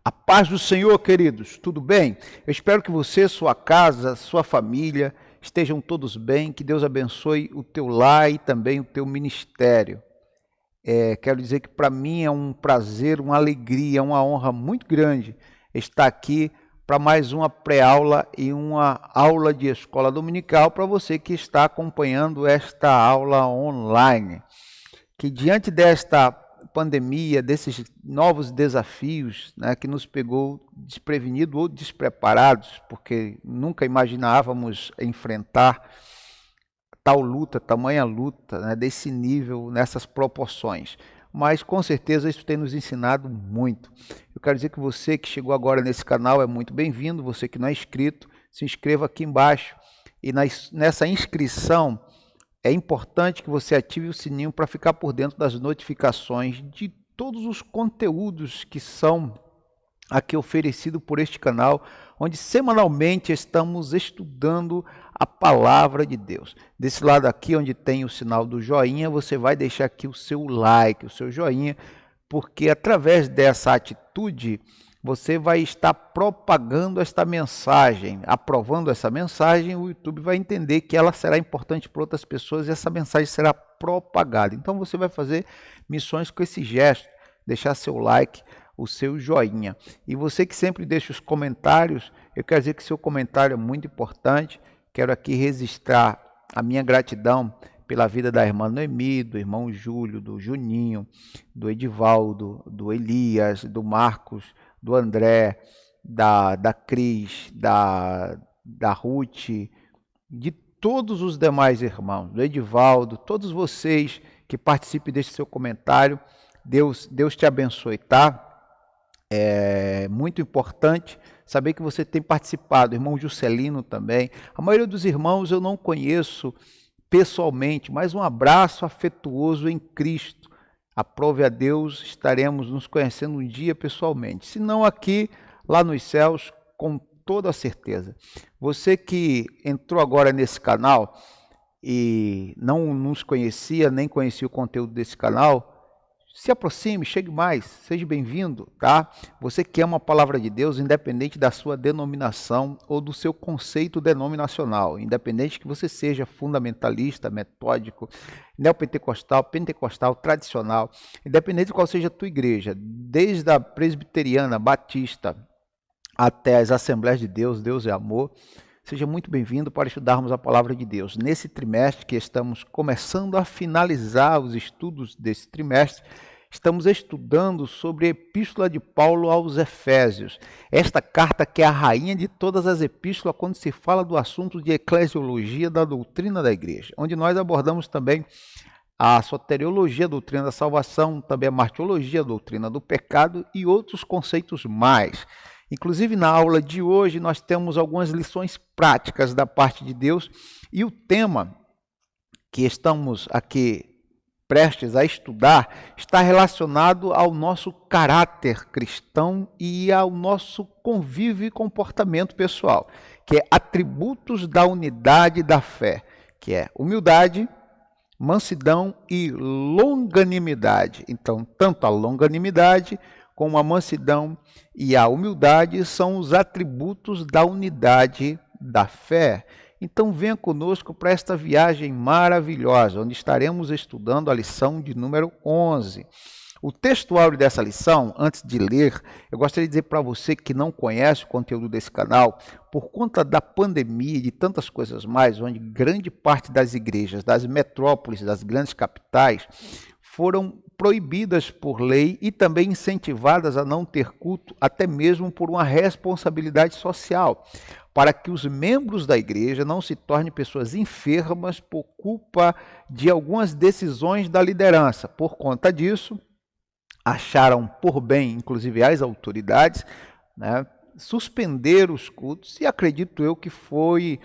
A paz do Senhor, queridos, tudo bem? Eu espero que você, sua casa, sua família estejam todos bem, que Deus abençoe o teu lar e também o teu ministério. Quero dizer que para mim é um prazer, uma alegria, uma honra muito grande estar aqui para mais uma pré-aula e uma aula de escola dominical para você que está acompanhando esta aula online. Que diante desta pandemia, desses novos desafios, né, que nos pegou desprevenido ou despreparados, porque nunca imaginávamos enfrentar tal luta, tamanha luta, né, desse nível, nessas proporções. Mas com certeza isso tem nos ensinado muito. Eu quero dizer que você que chegou agora nesse canal é muito bem-vindo, você que não é inscrito, se inscreva aqui embaixo e nessa inscrição é importante que você ative o sininho para ficar por dentro das notificações de todos os conteúdos que são aqui oferecidos por este canal, onde semanalmente estamos estudando a palavra de Deus. Desse lado aqui, onde tem o sinal do joinha, você vai deixar aqui o seu like, o seu joinha, porque através dessa atitude você vai estar propagando esta mensagem, aprovando essa mensagem, o YouTube vai entender que ela será importante para outras pessoas e essa mensagem será propagada. Então você vai fazer missões com esse gesto, deixar seu like, o seu joinha. E você que sempre deixa os comentários, eu quero dizer que seu comentário é muito importante. Quero aqui registrar a minha gratidão pela vida da irmã Noemi, do irmão Júlio, do Juninho, do Edivaldo, do Elias, do Marcos, do André, da Cris, da Ruth, de todos os demais irmãos, do Edivaldo, todos vocês que participem deste seu comentário, Deus te abençoe, tá? É muito importante saber que você tem participado, irmão Juscelino também. A maioria dos irmãos eu não conheço pessoalmente, mas um abraço afetuoso em Cristo. Aprove a Deus, estaremos nos conhecendo um dia pessoalmente. Se não aqui, lá nos céus, com toda a certeza. Você que entrou agora nesse canal e não nos conhecia, nem conhecia o conteúdo desse canal, se aproxime, chegue mais, seja bem-vindo, tá? Você que ama a palavra de Deus, independente da sua denominação ou do seu conceito denominacional, independente que você seja fundamentalista, metódico, neopentecostal, pentecostal, tradicional, independente de qual seja a tua igreja, desde a presbiteriana, batista, até as Assembleias de Deus, Deus é amor, seja muito bem-vindo para estudarmos a palavra de Deus. Nesse trimestre que estamos começando a finalizar os estudos desse trimestre, estamos estudando sobre a Epístola de Paulo aos Efésios. Esta carta que é a rainha de todas as epístolas quando se fala do assunto de eclesiologia da doutrina da igreja, onde nós abordamos também a soteriologia, a doutrina da salvação, também a martiologia, a doutrina do pecado e outros conceitos mais. Inclusive, na aula de hoje, nós temos algumas lições práticas da parte de Deus e o tema que estamos aqui prestes a estudar está relacionado ao nosso caráter cristão e ao nosso convívio e comportamento pessoal, que é atributos da unidade da fé, que é humildade, mansidão e longanimidade. Então, tanto a longanimidade como a mansidão e a humildade são os atributos da unidade da fé. Então venha conosco para esta viagem maravilhosa, onde estaremos estudando a lição de número 11. O textuário dessa lição, antes de ler, eu gostaria de dizer para você que não conhece o conteúdo desse canal, por conta da pandemia e de tantas coisas mais, onde grande parte das igrejas, das metrópoles, das grandes capitais, foram proibidas por lei e também incentivadas a não ter culto, até mesmo por uma responsabilidade social, para que os membros da igreja não se tornem pessoas enfermas por culpa de algumas decisões da liderança. Por conta disso, acharam por bem, inclusive as autoridades, né, suspender os cultos e acredito eu que foi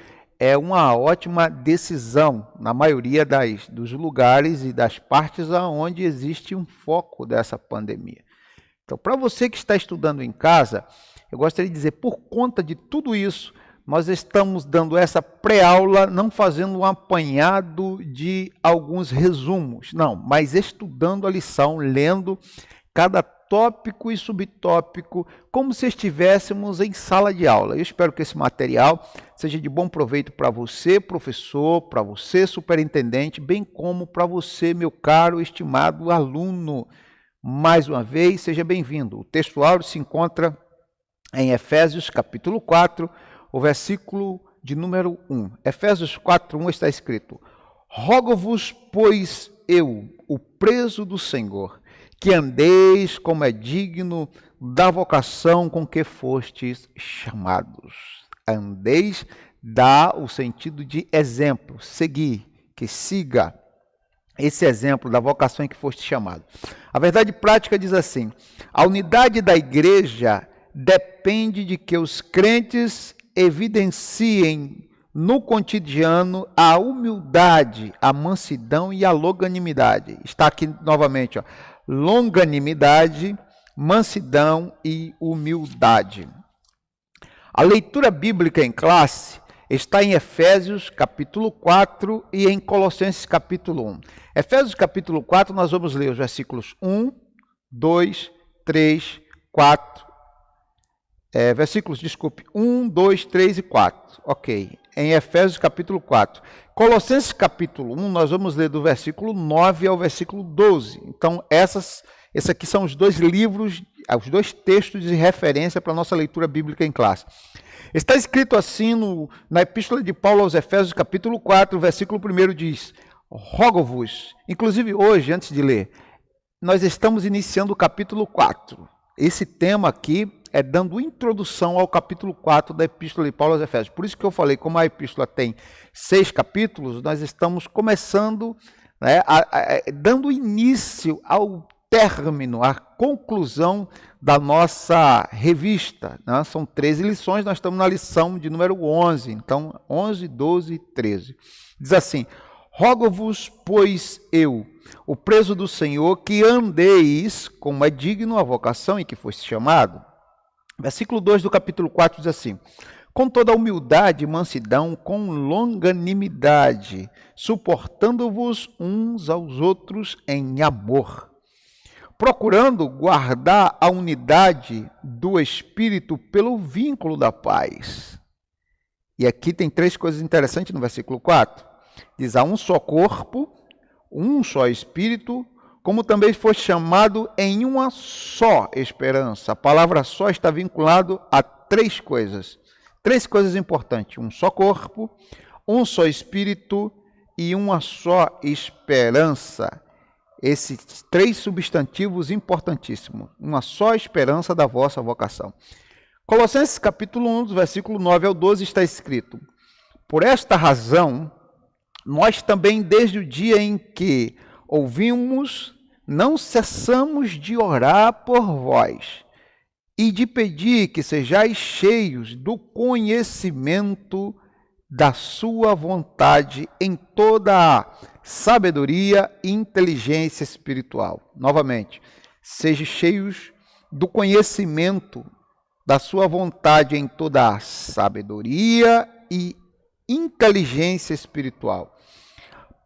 uma ótima decisão na maioria dos lugares e das partes onde existe um foco dessa pandemia. Então, para você que está estudando em casa, eu gostaria de dizer, por conta de tudo isso, nós estamos dando essa pré-aula, não fazendo um apanhado de alguns resumos, não, mas estudando a lição, lendo cada tópico e subtópico, como se estivéssemos em sala de aula. Eu espero que esse material seja de bom proveito para você, professor, para você, superintendente, bem como para você, meu caro, estimado aluno. Mais uma vez, seja bem-vindo. O texto áureo se encontra em Efésios, capítulo 4, o versículo de número 1. Efésios 4, 1 está escrito: Rogo-vos, pois eu, o preso do Senhor, que andeis como é digno da vocação com que fostes chamados. Andeis dá o sentido de exemplo, seguir, que siga esse exemplo da vocação em que foste chamado. A verdade prática diz assim: a unidade da igreja depende de que os crentes evidenciem no cotidiano a humildade, a mansidão e a longanimidade. Está aqui novamente, ó. Longanimidade, mansidão e humildade. A leitura bíblica em classe está em Efésios capítulo 4 e em Colossenses capítulo 1. Efésios capítulo 4 nós vamos ler os versículos 1, 2, 3, 4, versículos, desculpe, 1, 2, 3 e 4. Ok, em Efésios capítulo 4. Colossenses capítulo 1 nós vamos ler do versículo 9 ao versículo 12. Então esses aqui são os dois livros, os dois textos de referência para a nossa leitura bíblica em classe. Está escrito assim na Epístola de Paulo aos Efésios, capítulo 4, versículo 1 diz: Rogo-vos. Inclusive hoje, antes de ler, nós estamos iniciando o capítulo 4. Esse tema aqui é dando introdução ao capítulo 4 da Epístola de Paulo aos Efésios. Por isso que eu falei, como a Epístola tem 6 capítulos, nós estamos começando, né, dando início ao término, à conclusão da nossa revista, né? São 13 lições, nós estamos na lição de número 11, então 11, 12 e 13. Diz assim: Rogo-vos, pois eu, o preso do Senhor, que andeis como é digno a vocação em que foste chamado. Versículo 2 do capítulo 4 diz assim: com toda humildade e mansidão, com longanimidade, suportando-vos uns aos outros em amor, procurando guardar a unidade do Espírito pelo vínculo da paz. E aqui tem 3 coisas interessantes no versículo 4. Diz: há um só corpo, um só Espírito, como também foi chamado em uma só esperança. A palavra só está vinculado a 3 coisas. 3 coisas importantes: um só corpo, um só Espírito e uma só esperança. Esses 3 substantivos importantíssimos. Uma só esperança da vossa vocação. Colossenses capítulo 1, do versículo 9 ao 12 está escrito: por esta razão, nós também, desde o dia em que ouvimos, não cessamos de orar por vós e de pedir que sejais cheios do conhecimento da sua vontade em toda a sabedoria e inteligência espiritual. Novamente, sejam cheios do conhecimento da sua vontade em toda a sabedoria e inteligência espiritual,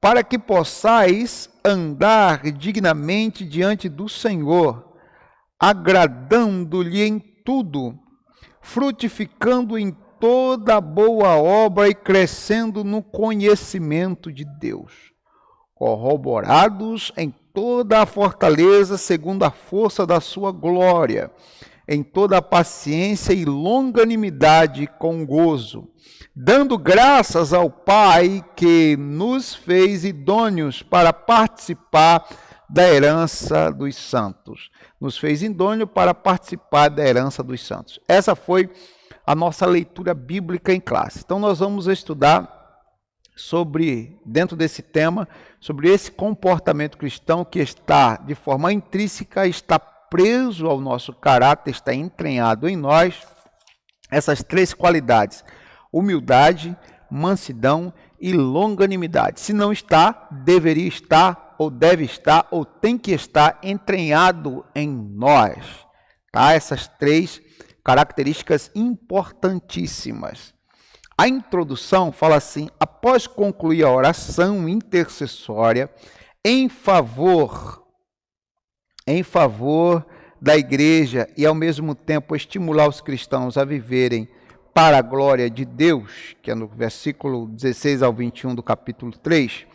para que possais andar dignamente diante do Senhor, agradando-lhe em tudo, frutificando em toda boa obra e crescendo no conhecimento de Deus, corroborados em toda a fortaleza segundo a força da sua glória, em toda a paciência e longanimidade com gozo, dando graças ao Pai que nos fez idôneos para participar da herança dos santos. Nos fez idôneo para participar da herança dos santos. Essa foi a nossa leitura bíblica em classe. Então nós vamos estudar dentro desse tema, sobre esse comportamento cristão que está de forma intrínseca, está preso ao nosso caráter, está entranhado em nós, essas 3 qualidades: humildade, mansidão e longanimidade. Se não está, deveria estar, ou deve estar, ou tem que estar entranhado em nós. Tá? Essas 3 características importantíssimas. A introdução fala assim: após concluir a oração intercessória em favor da igreja e, ao mesmo tempo, estimular os cristãos a viverem para a glória de Deus, que é no versículo 16 ao 21 do capítulo 3,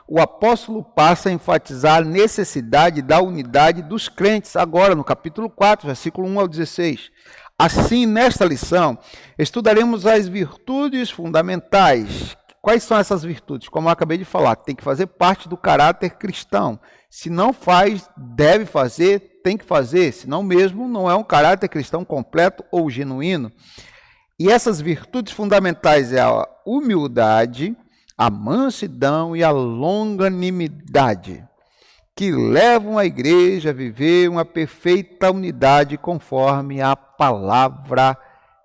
o apóstolo passa a enfatizar a necessidade da unidade dos crentes, agora no capítulo 4, versículo 1 ao 16. Assim, nesta lição, estudaremos as virtudes fundamentais. Quais são essas virtudes? Como eu acabei de falar, tem que fazer parte do caráter cristão. Se não faz, deve fazer, tem que fazer, senão mesmo não é um caráter cristão completo ou genuíno. E essas virtudes fundamentais é a humildade, a mansidão e a longanimidade, que levam a igreja a viver uma perfeita unidade conforme a palavra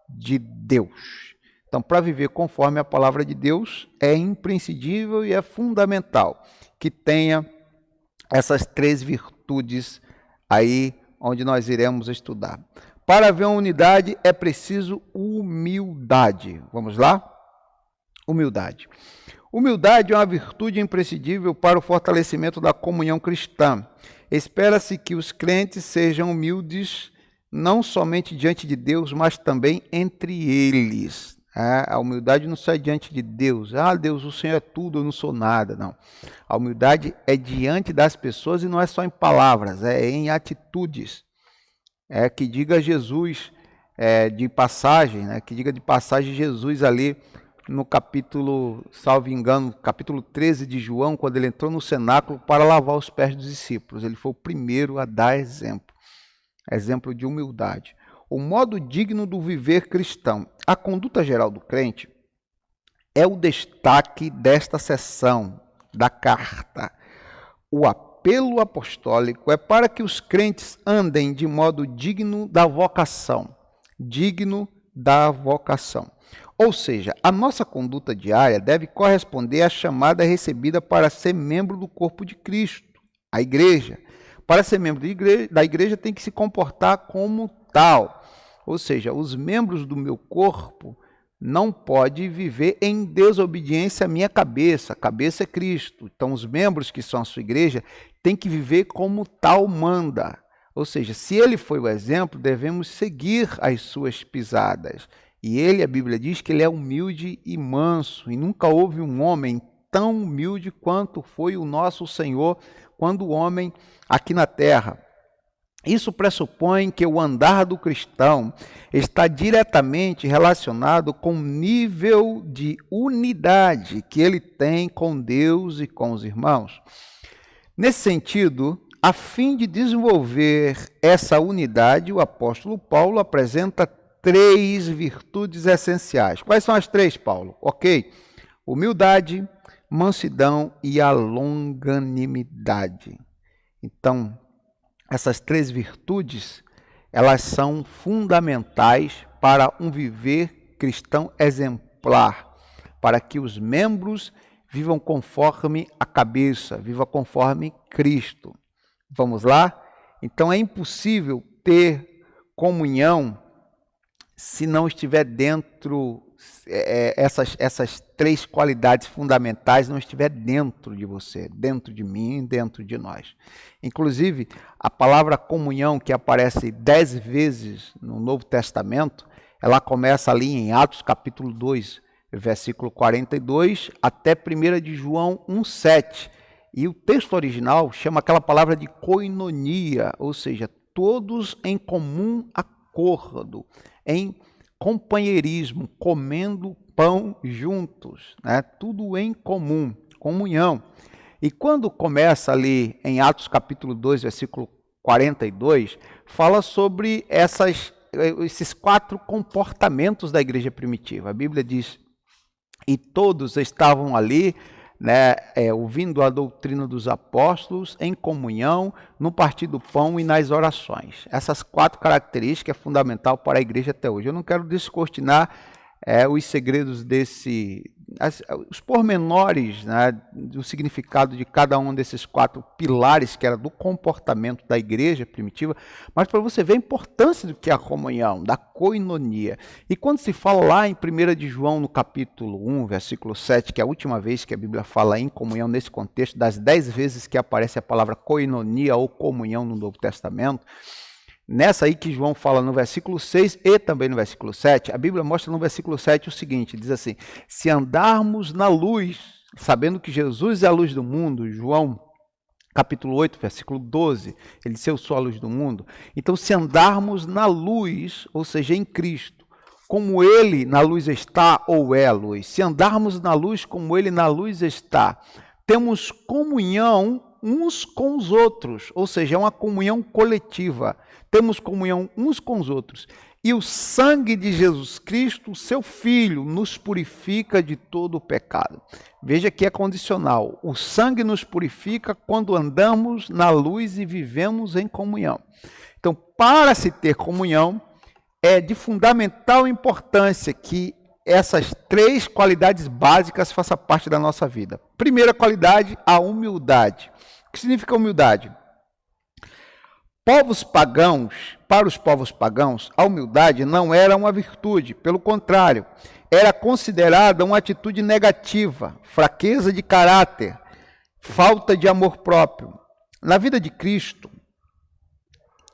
de Deus. Então, para viver conforme a palavra de Deus, é imprescindível e é fundamental que tenha essas 3 virtudes aí onde nós iremos estudar. Para haver uma unidade é preciso humildade. Vamos lá? Humildade. Humildade é uma virtude imprescindível para o fortalecimento da comunhão cristã. Espera-se que os crentes sejam humildes não somente diante de Deus, mas também entre eles. A humildade não sai diante de Deus. Deus, o Senhor é tudo, eu não sou nada. Não. A humildade é diante das pessoas e não é só em palavras, é em atitudes. Que diga Jesus de passagem, que diga de passagem Jesus ali no capítulo, salvo engano, capítulo 13 de João, quando ele entrou no cenáculo para lavar os pés dos discípulos. Ele foi o primeiro a dar exemplo de humildade. O modo digno do viver cristão. A conduta geral do crente é o destaque desta seção da carta. O apelo apostólico é para que os crentes andem de modo digno da vocação. Digno da vocação. Ou seja, a nossa conduta diária deve corresponder à chamada recebida para ser membro do corpo de Cristo, a igreja. Para ser membro da igreja tem que se comportar como tal. Ou seja, os membros do meu corpo não podem viver em desobediência à minha cabeça. A cabeça é Cristo. Então, os membros que são a sua igreja têm que viver como tal manda. Ou seja, se ele foi o exemplo, devemos seguir as suas pisadas. E ele, a Bíblia diz que ele é humilde e manso. E nunca houve um homem tão humilde quanto foi o nosso Senhor quando o homem aqui na terra. Isso pressupõe que o andar do cristão está diretamente relacionado com o nível de unidade que ele tem com Deus e com os irmãos. Nesse sentido, a fim de desenvolver essa unidade, o apóstolo Paulo apresenta 3 virtudes essenciais. Quais são as 3, Paulo? Ok. Humildade, mansidão e a longanimidade. Então, essas 3 virtudes, elas são fundamentais para um viver cristão exemplar, para que os membros vivam conforme a cabeça, vivam conforme Cristo. Vamos lá? Então é impossível ter comunhão se não estiver dentro, essas 3 qualidades fundamentais não estiver dentro de você, dentro de mim, dentro de nós. Inclusive, a palavra comunhão, que aparece 10 vezes no Novo Testamento, ela começa ali em Atos capítulo 2, versículo 42, até 1 de João 1,7. E o texto original chama aquela palavra de koinonia, ou seja, todos em comum acordo, em companheirismo, comendo pão juntos, tudo em comum, comunhão. E quando começa ali em Atos capítulo 2, versículo 42, fala sobre esses 4 comportamentos da igreja primitiva. A Bíblia diz, e todos estavam ali, ouvindo a doutrina dos apóstolos, em comunhão, no partir do pão e nas orações. Essas 4 características é fundamental para a igreja até hoje. Eu não quero descortinar os segredos os pormenores do significado de cada um desses 4 pilares, que era do comportamento da igreja primitiva, mas para você ver a importância do que é a comunhão, da koinonia. E quando se fala lá em 1 de João, no capítulo 1, versículo 7, que é a última vez que a Bíblia fala em comunhão nesse contexto, das 10 vezes que aparece a palavra koinonia ou comunhão no Novo Testamento, Nessa aí que João fala no versículo 6 e também no versículo 7, a Bíblia mostra no versículo 7 o seguinte, diz assim, se andarmos na luz, sabendo que Jesus é a luz do mundo, João capítulo 8, versículo 12, ele disse, eu sou a luz do mundo. Então, se andarmos na luz, ou seja, em Cristo, como ele na luz está ou é a luz, se andarmos na luz como ele na luz está, temos comunhão uns com os outros, ou seja, é uma comunhão coletiva, temos comunhão uns com os outros. E o sangue de Jesus Cristo, seu Filho, nos purifica de todo o pecado. Veja que é condicional. O sangue nos purifica quando andamos na luz e vivemos em comunhão. Então, para se ter comunhão, é de fundamental importância que essas três qualidades básicas façam parte da nossa vida. Primeira qualidade, a humildade. O que significa humildade? Povos pagãos, para os povos pagãos, a humildade não era uma virtude, pelo contrário, era considerada uma atitude negativa, fraqueza de caráter, falta de amor próprio. Na vida de Cristo,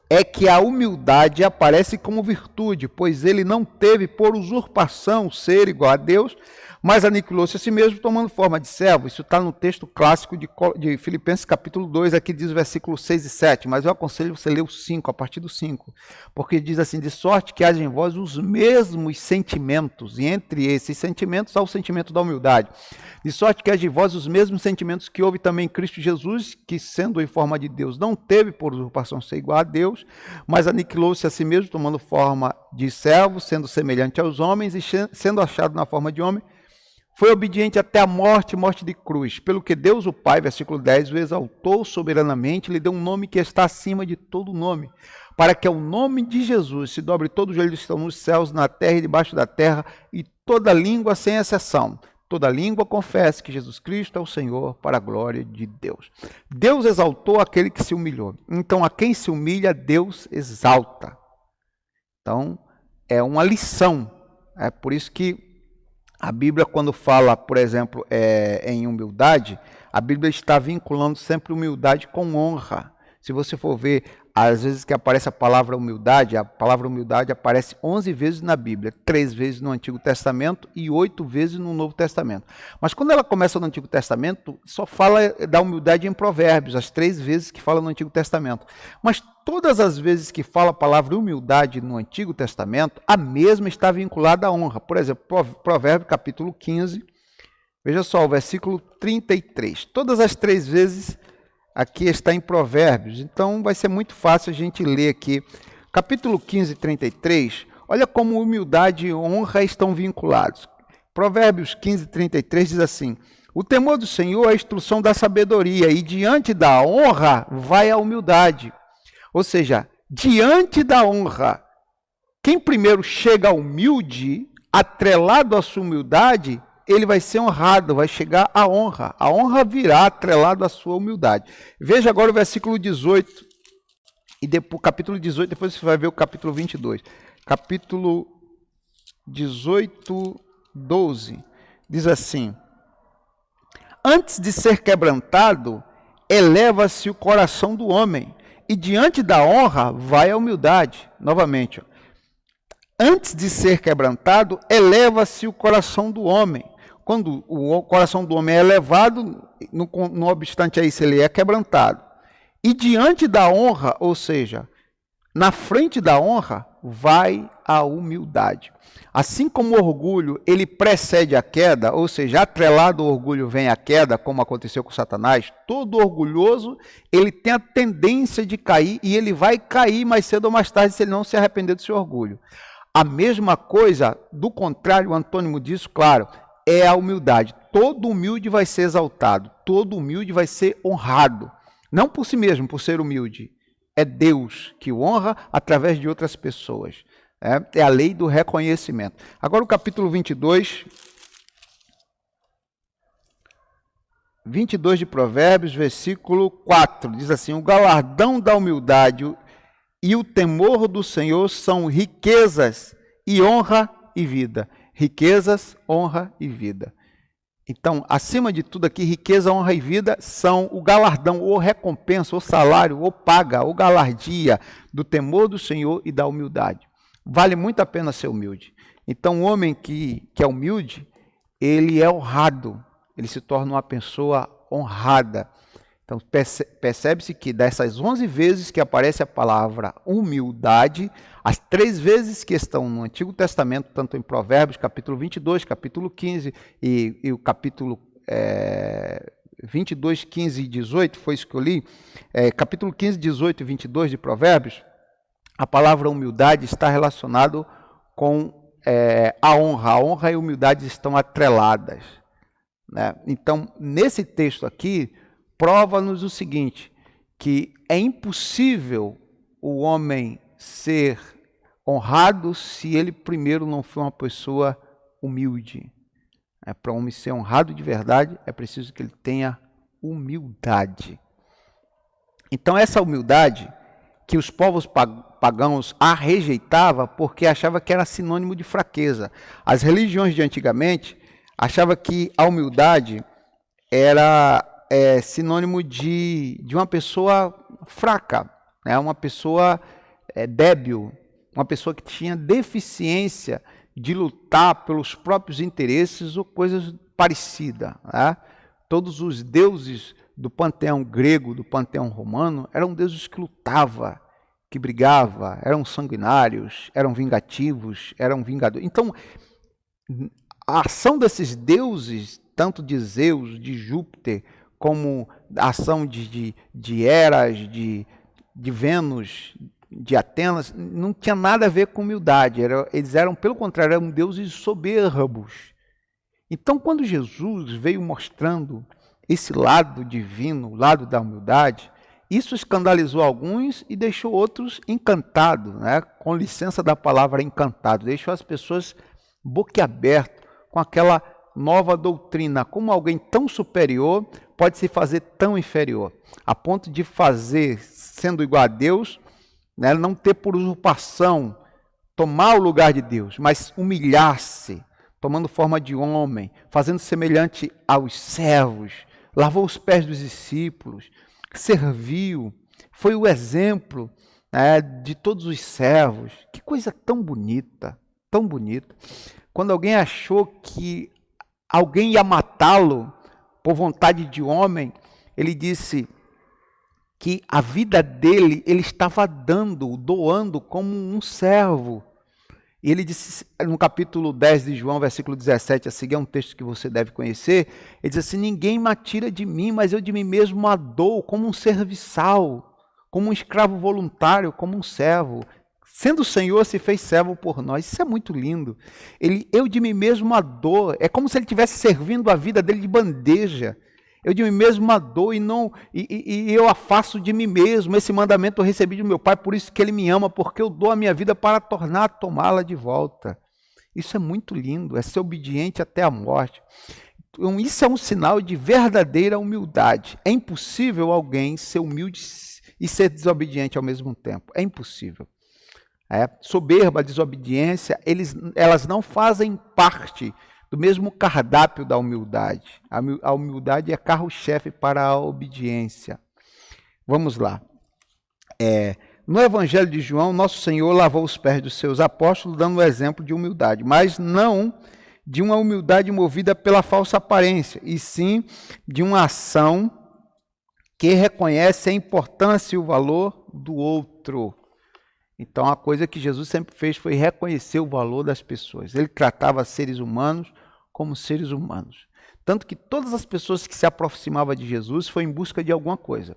é que a humildade aparece como virtude, pois ele não teve por usurpação ser igual a Deus, mas aniquilou-se a si mesmo, tomando forma de servo. Isso está no texto clássico de Filipenses capítulo 2, aqui diz o versículo 6 e 7, mas eu aconselho você ler o 5, a partir do 5, porque diz assim, de sorte que haja em vós os mesmos sentimentos, e entre esses sentimentos há o sentimento da humildade, de sorte que haja em vós os mesmos sentimentos que houve também em Cristo Jesus, que sendo em forma de Deus, não teve por usurpação ser igual a Deus, mas aniquilou-se a si mesmo, tomando forma de servo, sendo semelhante aos homens, e sendo achado na forma de homem, foi obediente até a morte, morte de cruz, pelo que Deus o Pai, versículo 10, o exaltou soberanamente, lhe deu um nome que está acima de todo nome, para que ao nome de Jesus se dobre todo o joelho que estão nos céus, na terra e debaixo da terra, e toda língua sem exceção, toda língua confesse que Jesus Cristo é o Senhor, para a glória de Deus. Deus exaltou aquele que se humilhou. Então, a quem se humilha, Deus exalta. Então, é uma lição. É por isso que a Bíblia, quando fala, por exemplo, em humildade, a Bíblia está vinculando sempre humildade com honra. Se você for ver, às vezes que aparece a palavra humildade aparece 11 vezes na Bíblia, 3 vezes no Antigo Testamento e 8 vezes no Novo Testamento. Mas quando ela começa no Antigo Testamento, só fala da humildade em Provérbios, as 3 vezes que fala no Antigo Testamento. Mas todas as vezes que fala a palavra humildade no Antigo Testamento, a mesma está vinculada à honra. Por exemplo, Provérbios capítulo 15, veja só, o versículo 33. Todas as 3 vezes aqui está em Provérbios, então vai ser muito fácil a gente ler aqui. Capítulo 15, 33, olha como humildade e honra estão vinculados. Provérbios 15, 33 diz assim, o temor do Senhor é a instrução da sabedoria, e diante da honra vai a humildade. Ou seja, diante da honra, quem primeiro chega humilde, atrelado à sua humildade, ele vai ser honrado, vai chegar à honra. A honra virá atrelado à sua humildade. Veja agora o versículo 18, e depois, capítulo 18, depois você vai ver o capítulo 22. Capítulo 18, 12, diz assim, antes de ser quebrantado, eleva-se o coração do homem, e diante da honra vai a humildade. Novamente, antes de ser quebrantado, eleva-se o coração do homem. Quando o coração do homem é elevado, no obstante a isso, ele é quebrantado. E diante da honra, ou seja, na frente da honra, vai a humildade. Assim como o orgulho, ele precede a queda, ou seja, atrelado ao orgulho vem a queda, como aconteceu com Satanás, todo orgulhoso, ele tem a tendência de cair, e ele vai cair mais cedo ou mais tarde, se ele não se arrepender do seu orgulho. A mesma coisa, do contrário, o antônimo disso, claro, é a humildade. Todo humilde vai ser exaltado, todo humilde vai ser honrado. Não por si mesmo, por ser humilde. É Deus que o honra através de outras pessoas. É a lei do reconhecimento. Agora o capítulo 22 de Provérbios, versículo 4, diz assim, o galardão da humildade e o temor do Senhor são riquezas e honra e vida. Riquezas, honra e vida. Então, acima de tudo aqui, riqueza, honra e vida são o galardão, ou recompensa, ou salário, ou paga, ou galardia do temor do Senhor e da humildade. Vale muito a pena ser humilde. Então, o homem que é humilde, ele é honrado, ele se torna uma pessoa honrada. Então, percebe-se que dessas 11 vezes que aparece a palavra humildade, as 3 vezes que estão no Antigo Testamento, tanto em Provérbios, capítulo 22, capítulo 15 e o capítulo 22, 15 e 18, foi isso que eu li, capítulo 15, 18 e 22 de Provérbios, a palavra humildade está relacionado com a honra. A honra e a humildade estão atreladas, né? Então, nesse texto aqui, prova-nos o seguinte, que é impossível o homem ser honrado se ele primeiro não for uma pessoa humilde. Para um homem ser honrado de verdade, é preciso que ele tenha humildade. Então, essa humildade que os povos pagãos a rejeitavam porque achavam que era sinônimo de fraqueza. As religiões de antigamente achavam que a humildade era sinônimo de uma pessoa fraca, né? Uma pessoa débil, uma pessoa que tinha deficiência de lutar pelos próprios interesses ou coisas parecidas, né? Todos os deuses do panteão grego, do panteão romano, eram deuses que lutavam, que brigavam, eram sanguinários, eram vingativos, eram vingadores. Então, a ação desses deuses, tanto de Zeus, de Júpiter, como a ação de Heras, de Vênus, de Atenas, não tinha nada a ver com humildade. Eles eram, pelo contrário, eram deuses soberbos. Então, quando Jesus veio mostrando esse lado divino, o lado da humildade, isso escandalizou alguns e deixou outros encantados, né? Com licença da palavra encantado, deixou as pessoas boquiabertas com aquela nova doutrina, como alguém tão superior pode se fazer tão inferior, a ponto de fazer, sendo igual a Deus, né, não ter por usurpação, tomar o lugar de Deus, mas humilhar-se, tomando forma de homem, fazendo semelhante aos servos, lavou os pés dos discípulos, serviu, foi o exemplo, né, de todos os servos. Que coisa tão bonita, tão bonita. Quando alguém achou que alguém ia matá-lo por vontade de homem, ele disse que a vida dele, ele estava doando como um servo. E ele disse, no capítulo 10 de João, versículo 17, a seguir é um texto que você deve conhecer, ele diz assim, ninguém me atira de mim, mas eu de mim mesmo a dou como um serviçal, como um escravo voluntário, como um servo. Sendo o Senhor, se fez servo por nós. Isso é muito lindo. Eu de mim mesmo a dou. É como se ele estivesse servindo a vida dele de bandeja. Eu de mim mesmo a dou e eu a faço de mim mesmo. Esse mandamento eu recebi de meu Pai, por isso que ele me ama, porque eu dou a minha vida para tornar a tomá-la de volta. Isso é muito lindo, é ser obediente até a morte. Então, isso é um sinal de verdadeira humildade. É impossível alguém ser humilde e ser desobediente ao mesmo tempo. É impossível. Soberba, desobediência, elas não fazem parte do mesmo cardápio da humildade. A humildade é carro-chefe para a obediência. Vamos lá. No Evangelho de João, nosso Senhor lavou os pés dos seus apóstolos, dando o exemplo de humildade, mas não de uma humildade movida pela falsa aparência, e sim de uma ação que reconhece a importância e o valor do outro. Então, a coisa que Jesus sempre fez foi reconhecer o valor das pessoas. Ele tratava seres humanos como seres humanos. Tanto que todas as pessoas que se aproximavam de Jesus foi em busca de alguma coisa.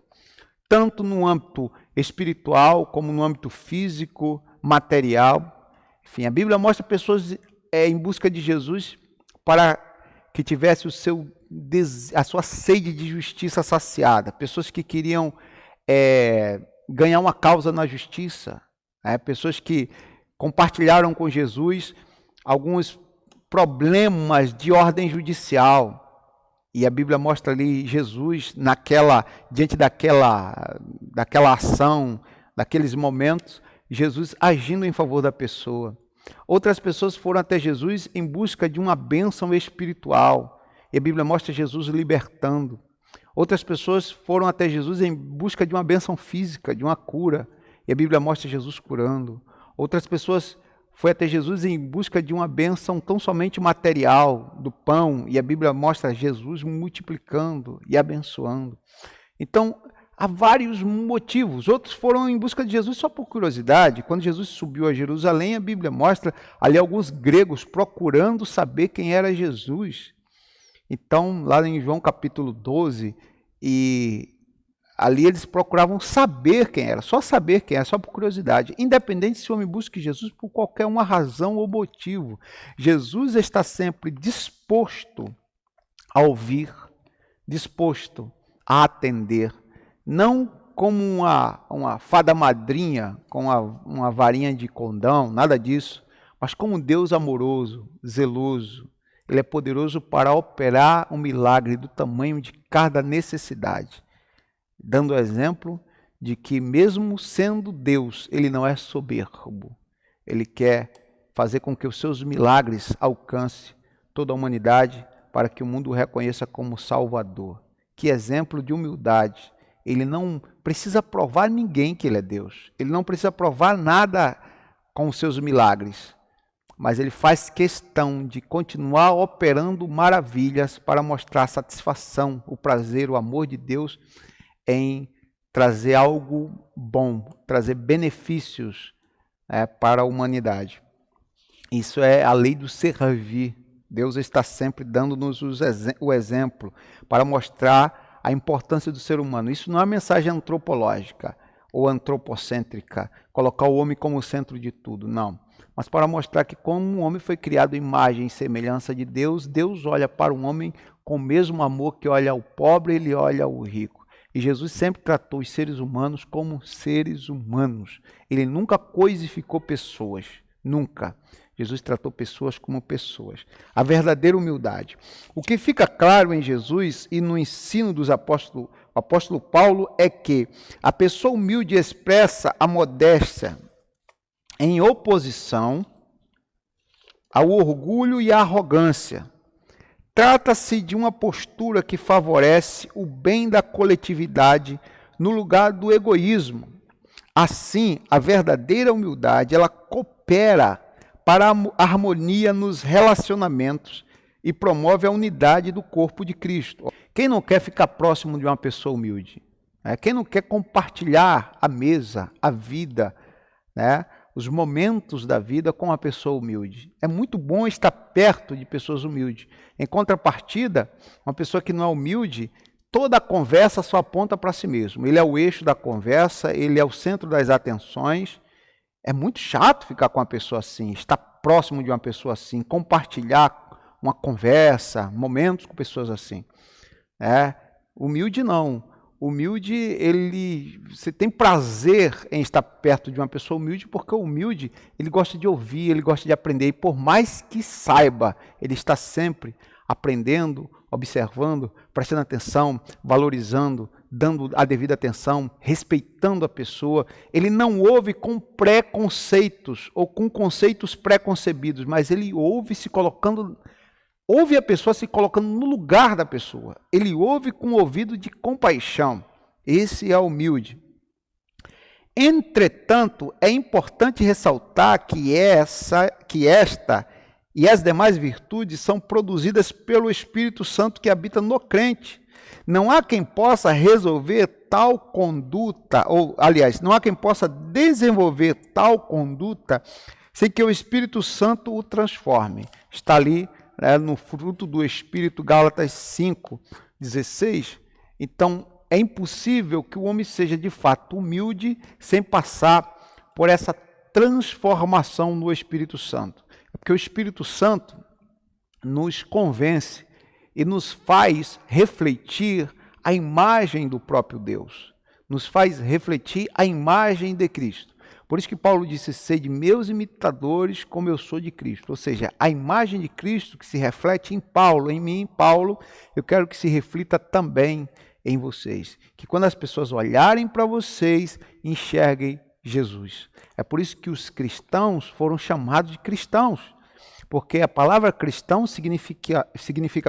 Tanto no âmbito espiritual, como no âmbito físico, material. Enfim, a Bíblia mostra pessoas em busca de Jesus para que tivesse a sua sede de justiça saciada. Pessoas que queriam ganhar uma causa na justiça. Pessoas que compartilharam com Jesus alguns problemas de ordem judicial. E a Bíblia mostra ali Jesus diante daquela ação, daqueles momentos, Jesus agindo em favor da pessoa. Outras pessoas foram até Jesus em busca de uma bênção espiritual. e a Bíblia mostra Jesus libertando. Outras pessoas foram até Jesus em busca de uma bênção física, de uma cura, e a Bíblia mostra Jesus curando. Outras pessoas foram até Jesus em busca de uma bênção tão somente material, do pão, e a Bíblia mostra Jesus multiplicando e abençoando. Então, há vários motivos. Outros foram em busca de Jesus só por curiosidade. Quando Jesus subiu a Jerusalém, a Bíblia mostra ali alguns gregos procurando saber quem era Jesus. Então, lá em João capítulo 12, e ali eles procuravam saber quem era, só por curiosidade. Independente se o homem busque Jesus por qualquer uma razão ou motivo, Jesus está sempre disposto a ouvir, disposto a atender, não como uma fada madrinha, com uma varinha de condão, nada disso, mas como um Deus amoroso, zeloso. Ele é poderoso para operar um milagre do tamanho de cada necessidade, dando o exemplo de que mesmo sendo Deus, ele não é soberbo. Ele quer fazer com que os seus milagres alcancem toda a humanidade para que o mundo o reconheça como Salvador. Que exemplo de humildade. Ele não precisa provar a ninguém que ele é Deus. Ele não precisa provar nada com os seus milagres. Mas ele faz questão de continuar operando maravilhas para mostrar a satisfação, o prazer, o amor de Deus em trazer algo bom, trazer benefícios para a humanidade. Isso é a lei do servir. Deus está sempre dando-nos o exemplo para mostrar a importância do ser humano. Isso não é uma mensagem antropológica ou antropocêntrica, colocar o homem como o centro de tudo, não. Mas para mostrar que como o homem foi criado à imagem e semelhança de Deus, Deus olha para o homem com o mesmo amor que olha ao pobre, ele olha ao rico. E Jesus sempre tratou os seres humanos como seres humanos. Ele nunca coisificou pessoas, nunca. Jesus tratou pessoas como pessoas. A verdadeira humildade. O que fica claro em Jesus e no ensino dos apóstolos, o apóstolo Paulo, é que a pessoa humilde expressa a modéstia em oposição ao orgulho e à arrogância. Trata-se de uma postura que favorece o bem da coletividade no lugar do egoísmo. Assim, a verdadeira humildade, ela coopera para a harmonia nos relacionamentos e promove a unidade do corpo de Cristo. Quem não quer ficar próximo de uma pessoa humilde? Quem não quer compartilhar a mesa, a vida, os momentos da vida com uma pessoa humilde? É muito bom estar perto de pessoas humildes. Em contrapartida, uma pessoa que não é humilde, toda a conversa só aponta para si mesmo. Ele é o eixo da conversa, ele é o centro das atenções. É muito chato ficar com uma pessoa assim, estar próximo de uma pessoa assim, compartilhar uma conversa, momentos com pessoas assim. Humilde não. Humilde, você tem prazer em estar perto de uma pessoa humilde, porque o humilde, ele gosta de ouvir, ele gosta de aprender, e por mais que saiba, ele está sempre aprendendo, observando, prestando atenção, valorizando, dando a devida atenção, respeitando a pessoa. Ele não ouve com preconceitos ou com conceitos preconcebidos, mas ele ouve a pessoa se colocando no lugar da pessoa. Ele ouve com um ouvido de compaixão. Esse é humilde. Entretanto, é importante ressaltar que esta e as demais virtudes são produzidas pelo Espírito Santo que habita no crente. Não há quem possa resolver tal conduta, não há quem possa desenvolver tal conduta sem que o Espírito Santo o transforme. Está ali no fruto do Espírito, Gálatas 5:16. Então, é impossível que o homem seja de fato humilde sem passar por essa transformação no Espírito Santo. É porque o Espírito Santo nos convence e nos faz refletir a imagem do próprio Deus. Nos faz refletir a imagem de Cristo. Por isso que Paulo disse, sede meus imitadores como eu sou de Cristo. Ou seja, a imagem de Cristo que se reflete em Paulo, em mim, em Paulo, eu quero que se reflita também em vocês. Que quando as pessoas olharem para vocês, enxerguem Jesus. É por isso que os cristãos foram chamados de cristãos. porque a palavra cristão significa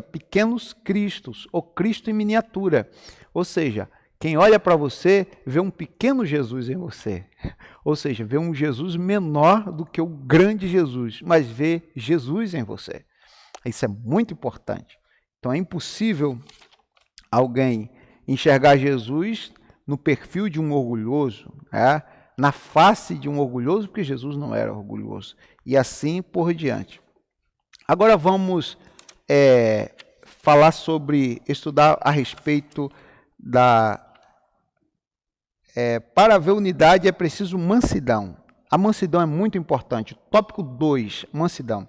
pequenos cristos, ou Cristo em miniatura. Ou seja, quem olha para você vê um pequeno Jesus em você. Ou seja, vê um Jesus menor do que o grande Jesus, mas vê Jesus em você. Isso é muito importante. Então é impossível alguém enxergar Jesus no perfil de um orgulhoso, na face de um orgulhoso, porque Jesus não era orgulhoso. E assim por diante. Agora vamos falar estudar a respeito para haver unidade é preciso mansidão. A mansidão é muito importante. Tópico 2, mansidão.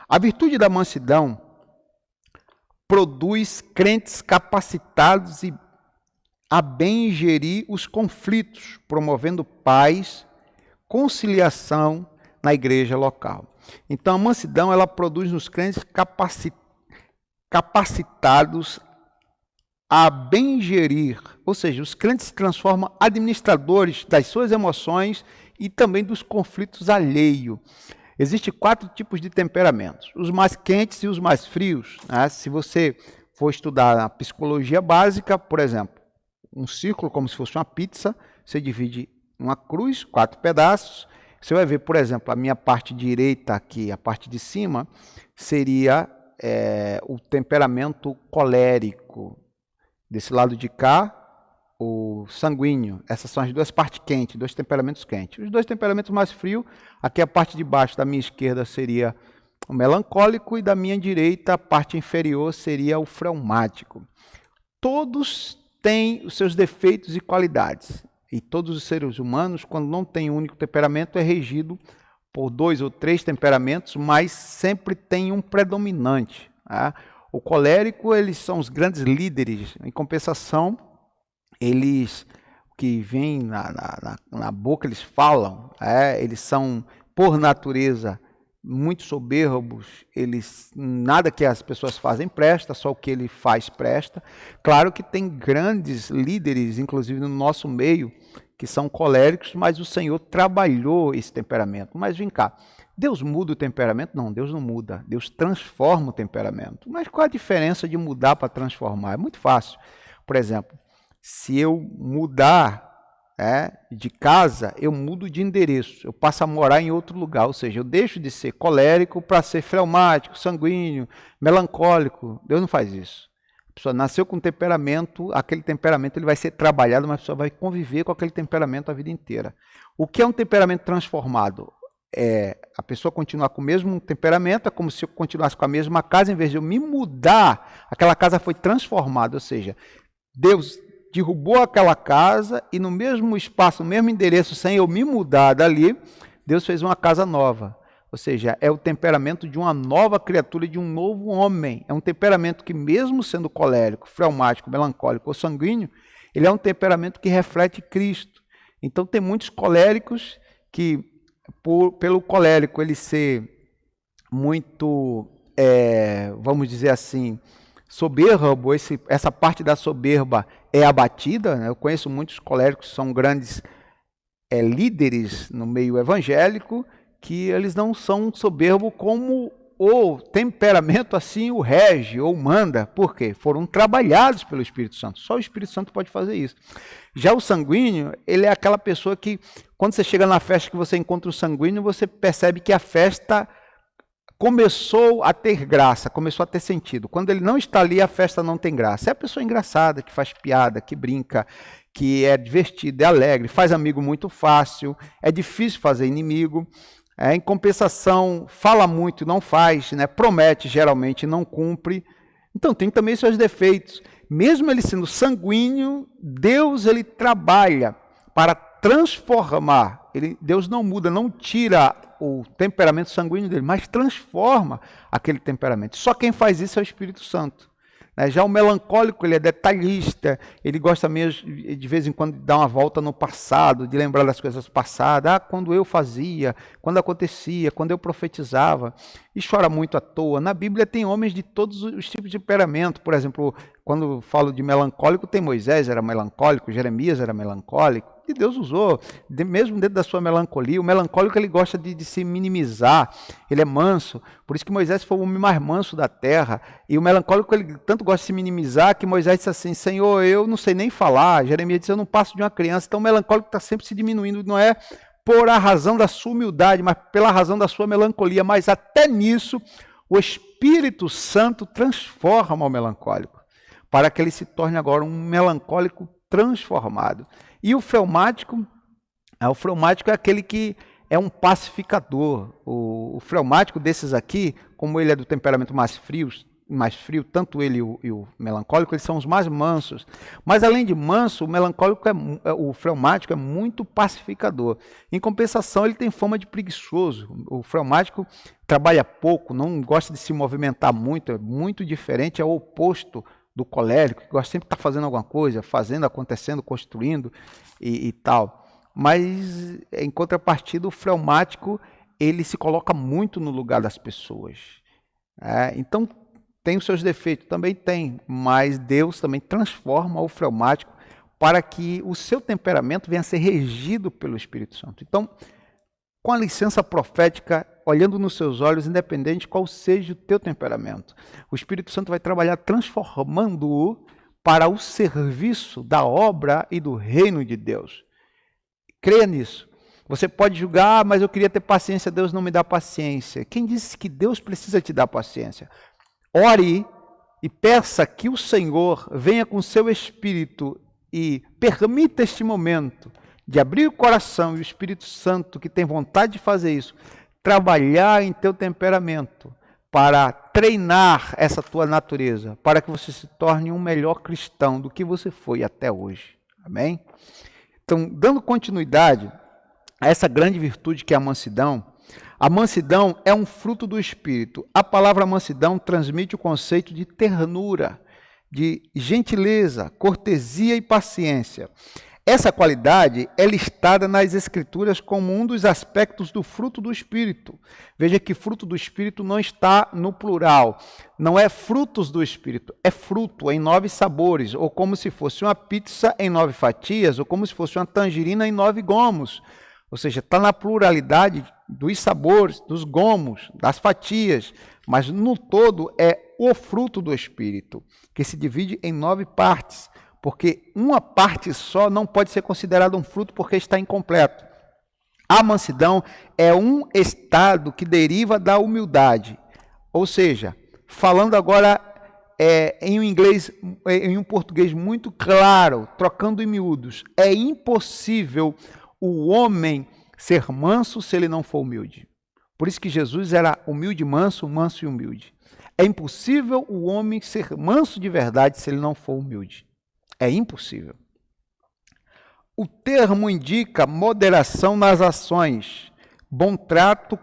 A virtude da mansidão produz crentes capacitados a bem gerir os conflitos, promovendo paz, conciliação na igreja local. Então, a mansidão ela produz nos crentes capacitados a bem gerir, ou seja, os crentes se transformam administradores das suas emoções e também dos conflitos alheios. Existem 4 tipos de temperamentos, os mais quentes e os mais frios. Se você for estudar a psicologia básica, por exemplo, um círculo como se fosse uma pizza, você divide uma cruz, 4 pedaços, você vai ver, por exemplo, a minha parte direita aqui, a parte de cima, seria o temperamento colérico. Desse lado de cá, o sanguíneo. Essas são as 2 partes quentes, 2 temperamentos quentes. Os 2 temperamentos mais frios, aqui a parte de baixo da minha esquerda seria o melancólico e da minha direita a parte inferior seria o fleumático. Todos têm os seus defeitos e qualidades. E todos os seres humanos, quando não tem um único temperamento, é regido por 2 ou 3 temperamentos, mas sempre tem um predominante. O colérico, eles são os grandes líderes. Em compensação, eles que vêm na boca, eles falam. Eles são, por natureza, muito soberbos. Nada que as pessoas fazem presta, só o que ele faz presta. Claro que tem grandes líderes, inclusive no nosso meio, que são coléricos, mas o Senhor trabalhou esse temperamento. Mas vem cá. Deus muda o temperamento? Não, Deus não muda. Deus transforma o temperamento. Mas qual a diferença de mudar para transformar? É muito fácil. Por exemplo, se eu mudar de casa, eu mudo de endereço. Eu passo a morar em outro lugar. Ou seja, eu deixo de ser colérico para ser fleumático, sanguíneo, melancólico. Deus não faz isso. A pessoa nasceu com temperamento, aquele temperamento ele vai ser trabalhado, mas a pessoa vai conviver com aquele temperamento a vida inteira. O que é um temperamento transformado? A pessoa continuar com o mesmo temperamento, é como se eu continuasse com a mesma casa, em vez de eu me mudar, aquela casa foi transformada, ou seja, Deus derrubou aquela casa e no mesmo espaço, no mesmo endereço, sem eu me mudar dali, Deus fez uma casa nova. Ou seja, é o temperamento de uma nova criatura, de um novo homem. É um temperamento que, mesmo sendo colérico, fleumático, melancólico ou sanguíneo, ele é um temperamento que reflete Cristo. Então, tem muitos coléricos que, pelo colérico ele ser muito, vamos dizer assim, soberbo, essa parte da soberba é abatida. Eu conheço muitos coléricos que são grandes líderes no meio evangélico, que eles não são soberbos como o temperamento assim o rege ou manda. Por quê? Foram trabalhados pelo Espírito Santo. Só o Espírito Santo pode fazer isso. Já o sanguíneo, ele é aquela pessoa que, quando você chega na festa que você encontra o sanguíneo, você percebe que a festa começou a ter graça, começou a ter sentido. Quando ele não está ali, a festa não tem graça. É a pessoa engraçada, que faz piada, que brinca, que é divertida, é alegre, faz amigo muito fácil, é difícil fazer inimigo. Em compensação, fala muito, não faz, promete, geralmente não cumpre. Então, tem também seus defeitos. Mesmo ele sendo sanguíneo, Deus ele trabalha para transformar. Deus não muda, não tira o temperamento sanguíneo dele, mas transforma aquele temperamento. Só quem faz isso é o Espírito Santo. Já o melancólico, ele é detalhista, ele gosta mesmo de vez em quando de dar uma volta no passado, de lembrar das coisas passadas, quando eu fazia, quando acontecia, quando eu profetizava, e chora muito à toa. Na Bíblia tem homens de todos os tipos de temperamento. Por exemplo, quando falo de melancólico, tem Moisés era melancólico, Jeremias era melancólico, e Deus usou, mesmo dentro da sua melancolia. O melancólico ele gosta de se minimizar, ele é manso, por isso que Moisés foi o homem mais manso da terra, e o melancólico ele tanto gosta de se minimizar que Moisés disse assim, Senhor, eu não sei nem falar, Jeremias disse, eu não passo de uma criança. Então o melancólico está sempre se diminuindo, não é por a razão da sua humildade, mas pela razão da sua melancolia, mas até nisso o Espírito Santo transforma o melancólico, para que ele se torne agora um melancólico transformado. E o fleumático é aquele que é um pacificador. O fleumático desses aqui, como ele é do temperamento mais frio, tanto ele e o melancólico, eles são os mais mansos. Mas além de manso, o melancólico, o fleumático é muito pacificador. Em compensação, ele tem fama de preguiçoso. O fleumático trabalha pouco, não gosta de se movimentar muito, é muito diferente, é o oposto do colérico, que gosta sempre de estar fazendo alguma coisa, fazendo, acontecendo, construindo e tal. Mas, em contrapartida, o fleumático, ele se coloca muito no lugar das pessoas. Então, tem os seus defeitos? Também tem, mas Deus também transforma o fleumático para que o seu temperamento venha a ser regido pelo Espírito Santo. Então, com a licença profética, olhando nos seus olhos, independente de qual seja o teu temperamento, o Espírito Santo vai trabalhar transformando-o para o serviço da obra e do reino de Deus. Creia nisso. Você pode julgar, mas eu queria ter paciência, Deus não me dá paciência. Quem disse que Deus precisa te dar paciência? Ore e peça que o Senhor venha com seu Espírito e permita este momento de abrir o coração e o Espírito Santo, que tem vontade de fazer isso, trabalhar em teu temperamento para treinar essa tua natureza, para que você se torne um melhor cristão do que você foi até hoje. Amém? Então, dando continuidade a essa grande virtude que é a mansidão é um fruto do Espírito. A palavra mansidão transmite o conceito de ternura, de gentileza, cortesia e paciência. Essa qualidade é listada nas Escrituras como um dos aspectos do fruto do Espírito. Veja que fruto do Espírito não está no plural. Não é frutos do Espírito, é fruto em 9 sabores, ou como se fosse uma pizza em 9 fatias, ou como se fosse uma tangerina em 9 gomos. Ou seja, está na pluralidade dos sabores, dos gomos, das fatias, mas no todo é o fruto do Espírito, que se divide em 9 partes. Porque uma parte só não pode ser considerada um fruto porque está incompleto. A mansidão é um estado que deriva da humildade. Ou seja, falando agora em um português muito claro, trocando em miúdos, é impossível o homem ser manso se ele não for humilde. Por isso que Jesus era humilde e manso, manso e humilde. É impossível o homem ser manso de verdade se ele não for humilde. É impossível. O termo indica moderação nas ações, bom trato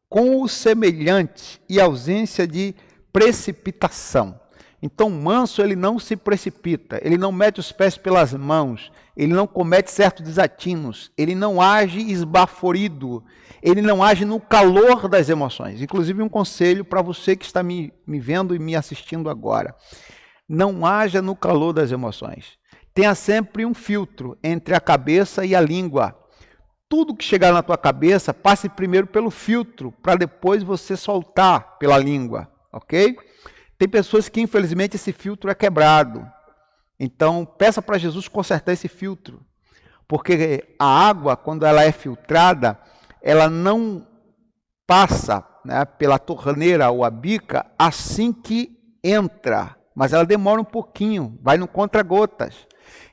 com o semelhante e ausência de precipitação. Então, o manso, ele não se precipita, ele não mete os pés pelas mãos, ele não comete certos desatinos, ele não age esbaforido, ele não age no calor das emoções. Inclusive, um conselho para você que está me vendo e me assistindo agora. Não haja no calor das emoções. Tenha sempre um filtro entre a cabeça e a língua. Tudo que chegar na tua cabeça, passe primeiro pelo filtro, para depois você soltar pela língua, ok? Tem pessoas que, infelizmente, esse filtro é quebrado. Então, peça para Jesus consertar esse filtro. Porque a água, quando ela é filtrada, ela não passa, né, pela torneira ou a bica assim que entra. Mas ela demora um pouquinho, vai no contra-gotas.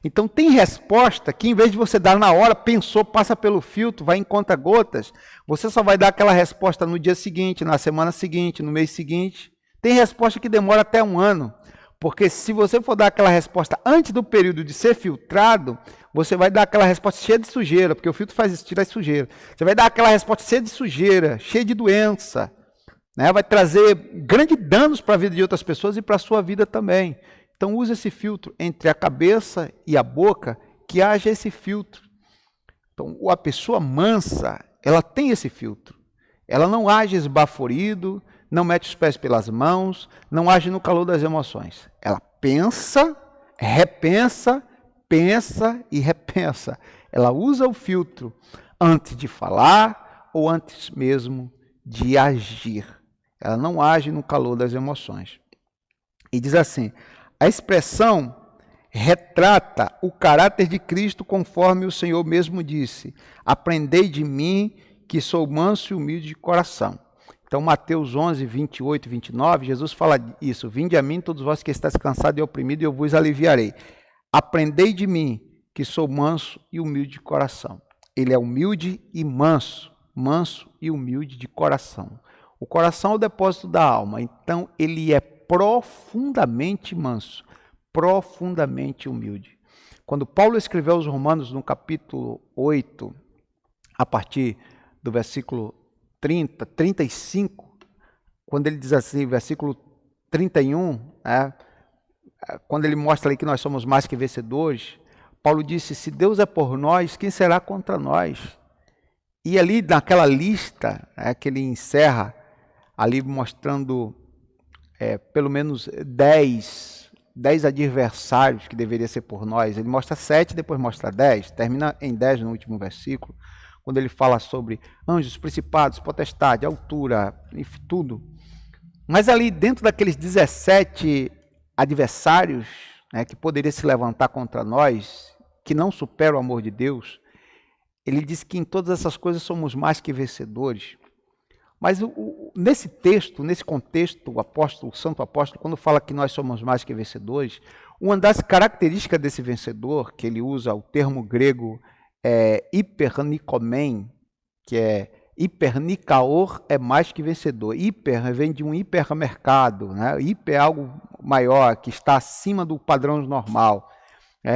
Então tem resposta que em vez de você dar na hora, pensou, passa pelo filtro, vai em contra-gotas, você só vai dar aquela resposta no dia seguinte, na semana seguinte, no mês seguinte. Tem resposta que demora até 1 ano, porque se você for dar aquela resposta antes do período de ser filtrado, você vai dar aquela resposta cheia de sujeira, porque o filtro faz isso, tira a sujeira. Você vai dar aquela resposta cheia de sujeira, cheia de doença. Vai trazer grandes danos para a vida de outras pessoas e para a sua vida também. Então use esse filtro entre a cabeça e a boca, que haja esse filtro. Então a pessoa mansa, ela tem esse filtro. Ela não age esbaforido, não mete os pés pelas mãos, não age no calor das emoções. Ela pensa, repensa, pensa e repensa. Ela usa o filtro antes de falar ou antes mesmo de agir. Ela não age no calor das emoções. E diz assim, a expressão retrata o caráter de Cristo conforme o Senhor mesmo disse, aprendei de mim que sou manso e humilde de coração. Então, Mateus 11, 28 e 29, Jesus fala isso, vinde a mim todos vós que estáis cansados e oprimidos e eu vos aliviarei. Aprendei de mim que sou manso e humilde de coração. Ele é humilde e manso e humilde de coração. O coração é o depósito da alma, então ele é profundamente manso, profundamente humilde. Quando Paulo escreveu aos Romanos no capítulo 8, a partir do versículo 30, 35, quando ele diz assim, versículo 31, quando ele mostra ali que nós somos mais que vencedores, Paulo disse, se Deus é por nós, quem será contra nós? E ali naquela lista, que ele encerra, ali mostrando pelo menos 10 adversários que deveria ser por nós. Ele mostra 7, depois mostra 10, termina em 10 no último versículo, quando ele fala sobre anjos, principados, potestade, altura, enfim, tudo. Mas ali dentro daqueles 17 adversários que poderiam se levantar contra nós, que não superam o amor de Deus, ele diz que em todas essas coisas somos mais que vencedores. Mas nesse texto, nesse contexto, o santo apóstolo, quando fala que nós somos mais que vencedores, uma das características desse vencedor, que ele usa o termo grego hipernikomen, que é hipernikaor, é mais que vencedor. Hiper vem de um hipermercado, né? Hiper é algo maior, que está acima do padrão normal.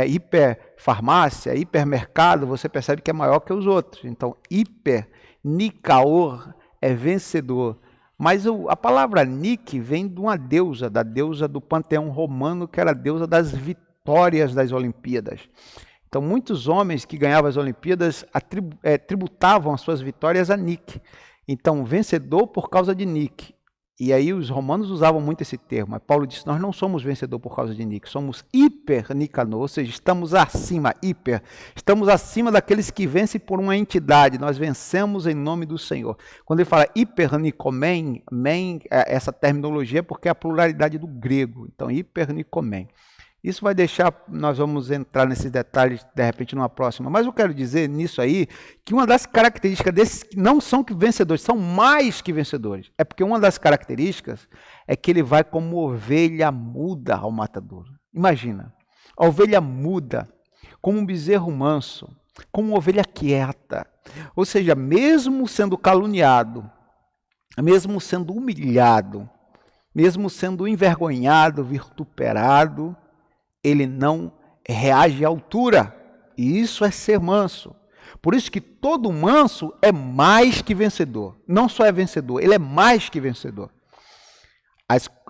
Hiperfarmácia, hipermercado, você percebe que é maior que os outros. Então, hipernikaor é vencedor. Mas a palavra Nike vem de uma deusa, da deusa do panteão romano, que era a deusa das vitórias das Olimpíadas. Então, muitos homens que ganhavam as Olimpíadas tributavam as suas vitórias a Nike. Então, vencedor por causa de Nike. E aí os romanos usavam muito esse termo. Mas Paulo disse, nós não somos vencedor por causa de Nike, somos hiper-Nicanor, ou seja, estamos acima, estamos acima daqueles que vencem por uma entidade, nós vencemos em nome do Senhor. Quando ele fala hiper-Nikomen, essa terminologia é porque é a pluralidade do grego, então hiper-Nikomen. Isso vai deixar, nós vamos entrar nesses detalhes de repente numa próxima, mas eu quero dizer nisso aí, que uma das características desses não são que vencedores, são mais que vencedores. É porque uma das características é que ele vai como ovelha muda ao matadouro. Imagina, a ovelha muda, como um bezerro manso, como uma ovelha quieta. Ou seja, mesmo sendo caluniado, mesmo sendo humilhado, mesmo sendo envergonhado, vituperado, ele não reage à altura, e isso é ser manso. Por isso que todo manso é mais que vencedor. Não só é vencedor, ele é mais que vencedor.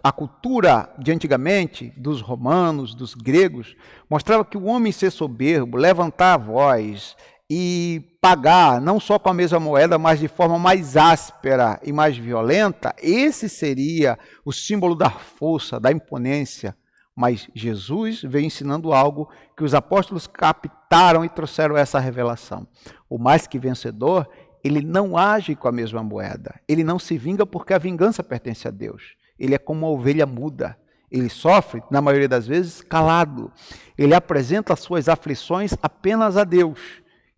A cultura de antigamente, dos romanos, dos gregos, mostrava que o homem ser soberbo, levantar a voz e pagar, não só com a mesma moeda, mas de forma mais áspera e mais violenta, esse seria o símbolo da força, da imponência. Mas Jesus veio ensinando algo que os apóstolos captaram e trouxeram essa revelação. O mais que vencedor, ele não age com a mesma moeda. Ele não se vinga porque a vingança pertence a Deus. Ele é como uma ovelha muda. Ele sofre, na maioria das vezes, calado. Ele apresenta as suas aflições apenas a Deus.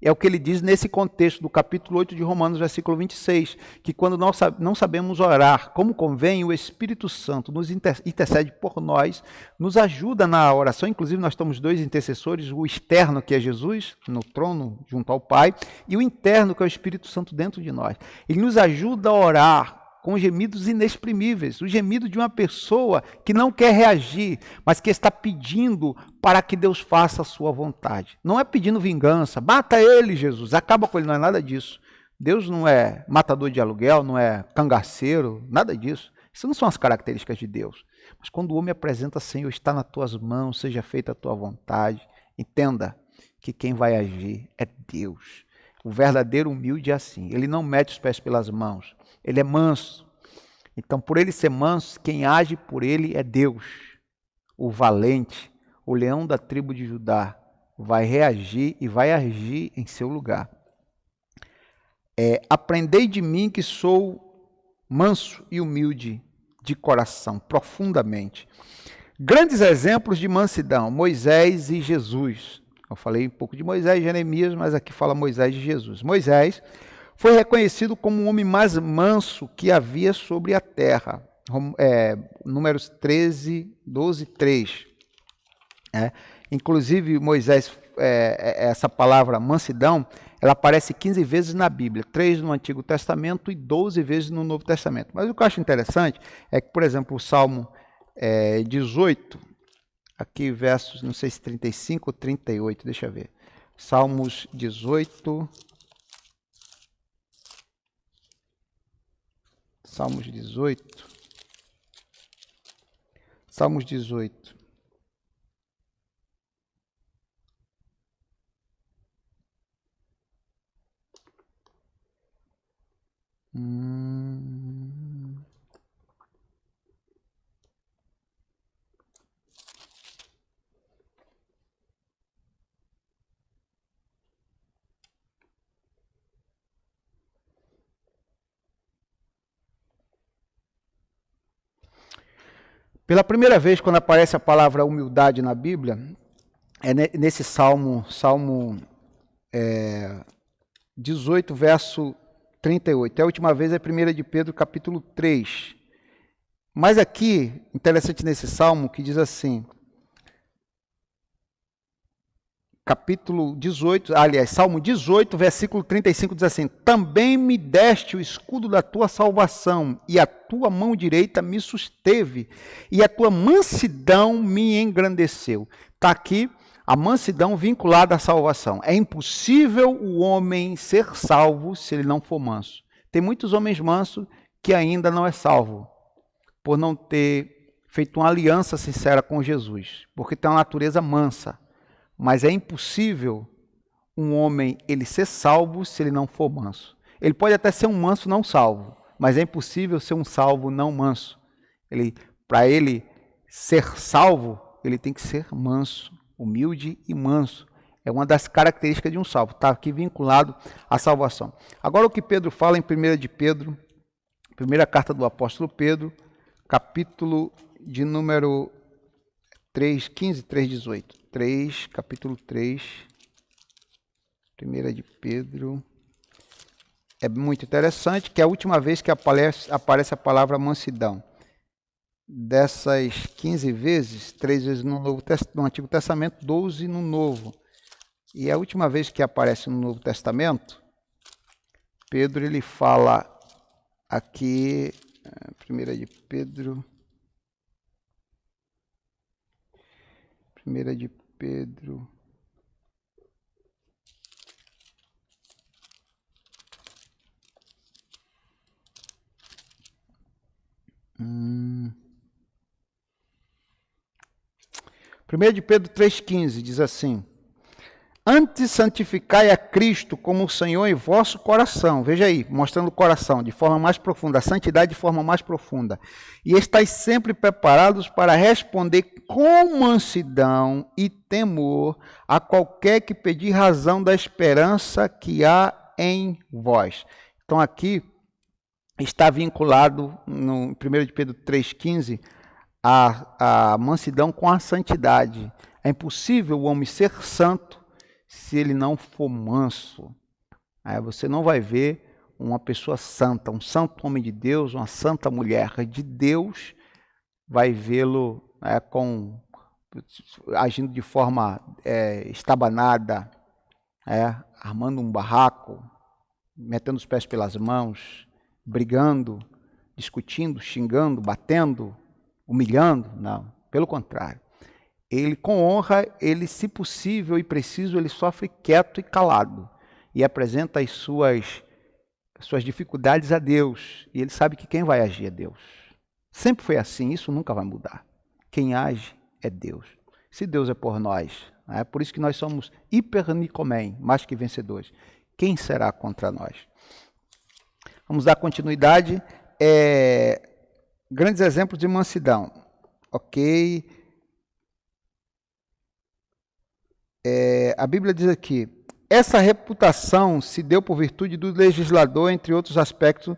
É o que ele diz nesse contexto do capítulo 8 de Romanos, versículo 26, que quando nós não sabemos orar como convém, o Espírito Santo nos intercede por nós, nos ajuda na oração. Inclusive nós temos 2 intercessores, o externo, que é Jesus, no trono junto ao Pai, e o interno, que é o Espírito Santo dentro de nós. Ele nos ajuda a orar com gemidos inexprimíveis, o gemido de uma pessoa que não quer reagir, mas que está pedindo para que Deus faça a sua vontade. Não é pedindo vingança, mata ele, Jesus, acaba com ele, não é nada disso. Deus não é matador de aluguel, não é cangaceiro, nada disso. Isso não são as características de Deus. Mas quando o homem apresenta, Senhor, está nas tuas mãos, seja feita a tua vontade, entenda que quem vai agir é Deus. O verdadeiro humilde é assim, ele não mete os pés pelas mãos, ele é manso. Então, por ele ser manso, quem age por ele é Deus, o valente, o leão da tribo de Judá, vai reagir e vai agir em seu lugar. Aprendei de mim que sou manso e humilde de coração, profundamente. Grandes exemplos de mansidão, Moisés e Jesus. Eu falei um pouco de Moisés e Jeremias, mas aqui fala Moisés e Jesus. Moisés foi reconhecido como o homem mais manso que havia sobre a terra. Números 13, 12, 3. Inclusive, Moisés, essa palavra mansidão, ela aparece 15 vezes na Bíblia, 3 no Antigo Testamento e 12 vezes no Novo Testamento. Mas o que eu acho interessante é que, por exemplo, o Salmo 18, aqui versos, não sei se 35 ou 38, deixa eu ver. Salmos 18. Salmos 18. Salmos 18. Pela primeira vez, quando aparece a palavra humildade na Bíblia, é nesse Salmo 18, verso 38. A última vez é 1 de Pedro, capítulo 3. Mas aqui, interessante nesse Salmo, que diz assim, capítulo 18, aliás, Salmo 18, versículo 35, diz assim, também me deste o escudo da tua salvação, e a tua mão direita me susteve, e a tua mansidão me engrandeceu. Está aqui a mansidão vinculada à salvação. É impossível o homem ser salvo se ele não for manso. Tem muitos homens mansos que ainda não é salvo, por não ter feito uma aliança sincera com Jesus, porque tem uma natureza mansa. Mas é impossível um homem ele ser salvo se ele não for manso. Ele pode até ser um manso não salvo, mas é impossível ser um salvo não manso. Para ele ser salvo, ele tem que ser manso, humilde e manso. É uma das características de um salvo. Está aqui vinculado à salvação. Agora o que Pedro fala em 1 de Pedro, primeira carta do apóstolo Pedro, capítulo de número 3, 15, 3, 18. 3, capítulo 3, 1 de Pedro. É muito interessante que é a última vez que aparece a palavra mansidão. Dessas 15 vezes, 3 vezes no Antigo Testamento, 12 no Novo. E a última vez que aparece no Novo Testamento, Pedro ele fala aqui, 1 de Pedro... 1 de Pedro. Primeiro de Pedro 3,15 diz assim: antes santificai a Cristo como o Senhor em vosso coração. Veja aí, mostrando o coração de forma mais profunda, a santidade de forma mais profunda. E estáis sempre preparados para responder com mansidão e temor a qualquer que pedir razão da esperança que há em vós. Então aqui está vinculado no 1 de Pedro 3,15 a mansidão com a santidade. É impossível o homem ser santo se ele não for manso. Aí você não vai ver uma pessoa santa, um santo homem de Deus, uma santa mulher de Deus, vai vê-lo agindo de forma estabanada, armando um barraco, metendo os pés pelas mãos, brigando, discutindo, xingando, batendo, humilhando. Não, pelo contrário. Ele, com honra, ele, se possível e preciso, ele sofre quieto e calado e apresenta as suas dificuldades a Deus. E ele sabe que quem vai agir é Deus. Sempre foi assim, isso nunca vai mudar. Quem age é Deus. Se Deus é por nós, é por isso que nós somos hipernicomem, mais que vencedores. Quem será contra nós? Vamos dar continuidade. Grandes exemplos de mansidão. Ok. A Bíblia diz aqui, essa reputação se deu por virtude do legislador, entre outros aspectos,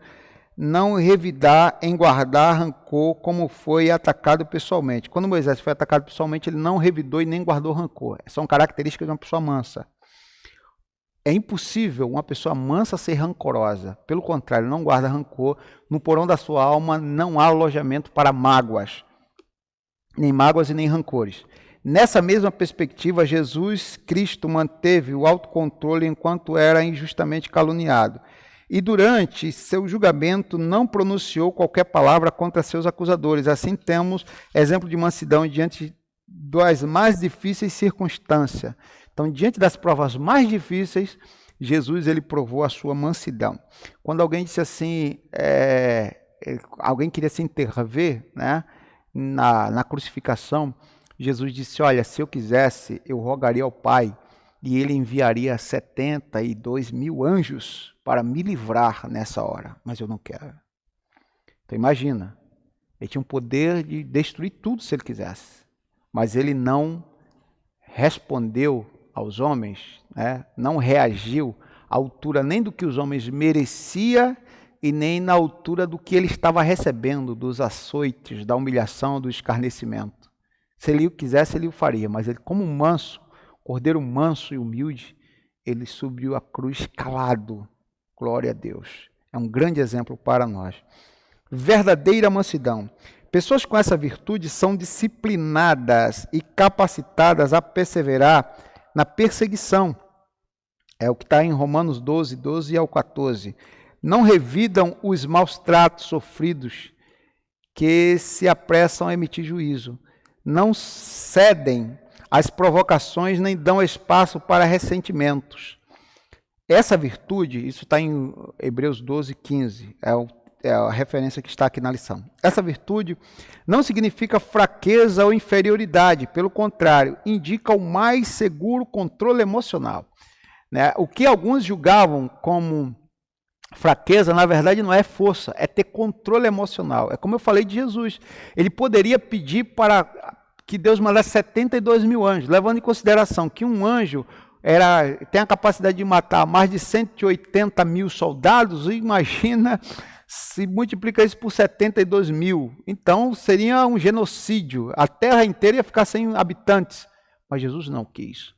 não revidar em guardar rancor como foi atacado pessoalmente. Quando Moisés foi atacado pessoalmente, ele não revidou e nem guardou rancor. São características de uma pessoa mansa. É impossível uma pessoa mansa ser rancorosa. Pelo contrário, não guarda rancor. No porão da sua alma não há alojamento para mágoas. Nem mágoas e nem rancores. Nessa mesma perspectiva, Jesus Cristo manteve o autocontrole enquanto era injustamente caluniado. E durante seu julgamento não pronunciou qualquer palavra contra seus acusadores. Assim temos exemplo de mansidão diante das mais difíceis circunstâncias. Então, diante das provas mais difíceis, Jesus ele provou a sua mansidão. Quando alguém disse assim, alguém queria se intervir, né, na crucificação, Jesus disse, olha, se eu quisesse, eu rogaria ao Pai, e ele enviaria 72 mil anjos para me livrar nessa hora, mas eu não quero. Então imagina, ele tinha o poder de destruir tudo se ele quisesse, mas ele não respondeu aos homens, né? Não reagiu à altura nem do que os homens mereciam e nem na altura do que ele estava recebendo, dos açoites, da humilhação, do escarnecimento. Se ele o quisesse, ele o faria, mas ele, como manso, cordeiro manso e humilde, ele subiu a cruz calado. Glória a Deus. É um grande exemplo para nós. Verdadeira mansidão. Pessoas com essa virtude são disciplinadas e capacitadas a perseverar na perseguição. É o que está em Romanos 12, 12 ao 14. Não revidam os maus tratos sofridos, que se apressam a emitir juízo. Não cedem às provocações, nem dão espaço para ressentimentos. Essa virtude, isso está em Hebreus 12, 15, é a referência que está aqui na lição. Essa virtude não significa fraqueza ou inferioridade, pelo contrário, indica o mais seguro controle emocional. Né? O que alguns julgavam como fraqueza, na verdade, não é força, é ter controle emocional. É como eu falei de Jesus. Ele poderia pedir para que Deus mandasse 72 mil anjos, levando em consideração que um anjo tem a capacidade de matar mais de 180 mil soldados. Imagina se multiplica isso por 72 mil. Então, seria um genocídio. A terra inteira ia ficar sem habitantes. Mas Jesus não quis.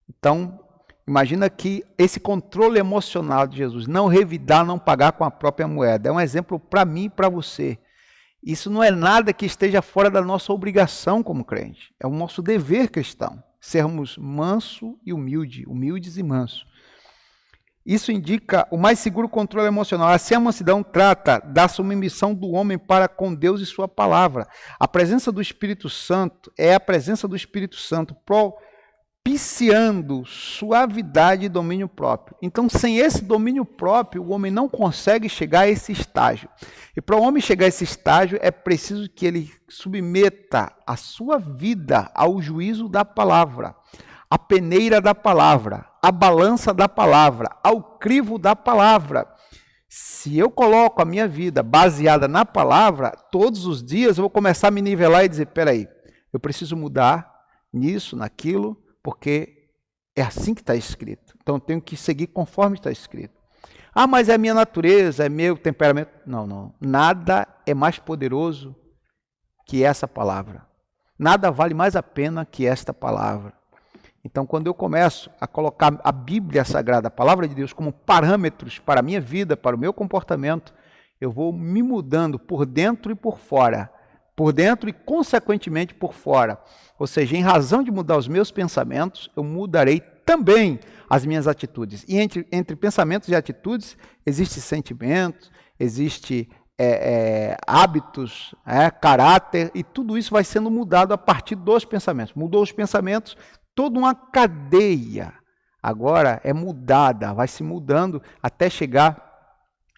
Então, imagina que esse controle emocional de Jesus, não revidar, não pagar com a própria moeda, é um exemplo para mim e para você. Isso não é nada que esteja fora da nossa obrigação como crente. É o nosso dever cristão, sermos manso e humilde, humildes e mansos. Isso indica o mais seguro controle emocional. Assim, a mansidão trata da submissão do homem para com Deus e sua palavra. A presença do Espírito Santo é a presença do Espírito Santo propiciando suavidade e domínio próprio. Então, sem esse domínio próprio, o homem não consegue chegar a esse estágio. E para o homem chegar a esse estágio, é preciso que ele submeta a sua vida ao juízo da palavra, à peneira da palavra, à balança da palavra, ao crivo da palavra. Se eu coloco a minha vida baseada na palavra, todos os dias eu vou começar a me nivelar e dizer, peraí, eu preciso mudar nisso, naquilo, porque é assim que está escrito. Então eu tenho que seguir conforme está escrito. Ah, mas é a minha natureza, é meu temperamento. Não, não. Nada é mais poderoso que essa palavra. Nada vale mais a pena que esta palavra. Então, quando eu começo a colocar a Bíblia Sagrada, a Palavra de Deus, como parâmetros para a minha vida, para o meu comportamento, eu vou me mudando por dentro e por fora. Por dentro e, consequentemente, por fora. Ou seja, em razão de mudar os meus pensamentos, eu mudarei também as minhas atitudes. E entre pensamentos e atitudes, existe sentimento, existe hábitos, caráter, e tudo isso vai sendo mudado a partir dos pensamentos. Mudou os pensamentos, toda uma cadeia agora é mudada, vai se mudando até chegar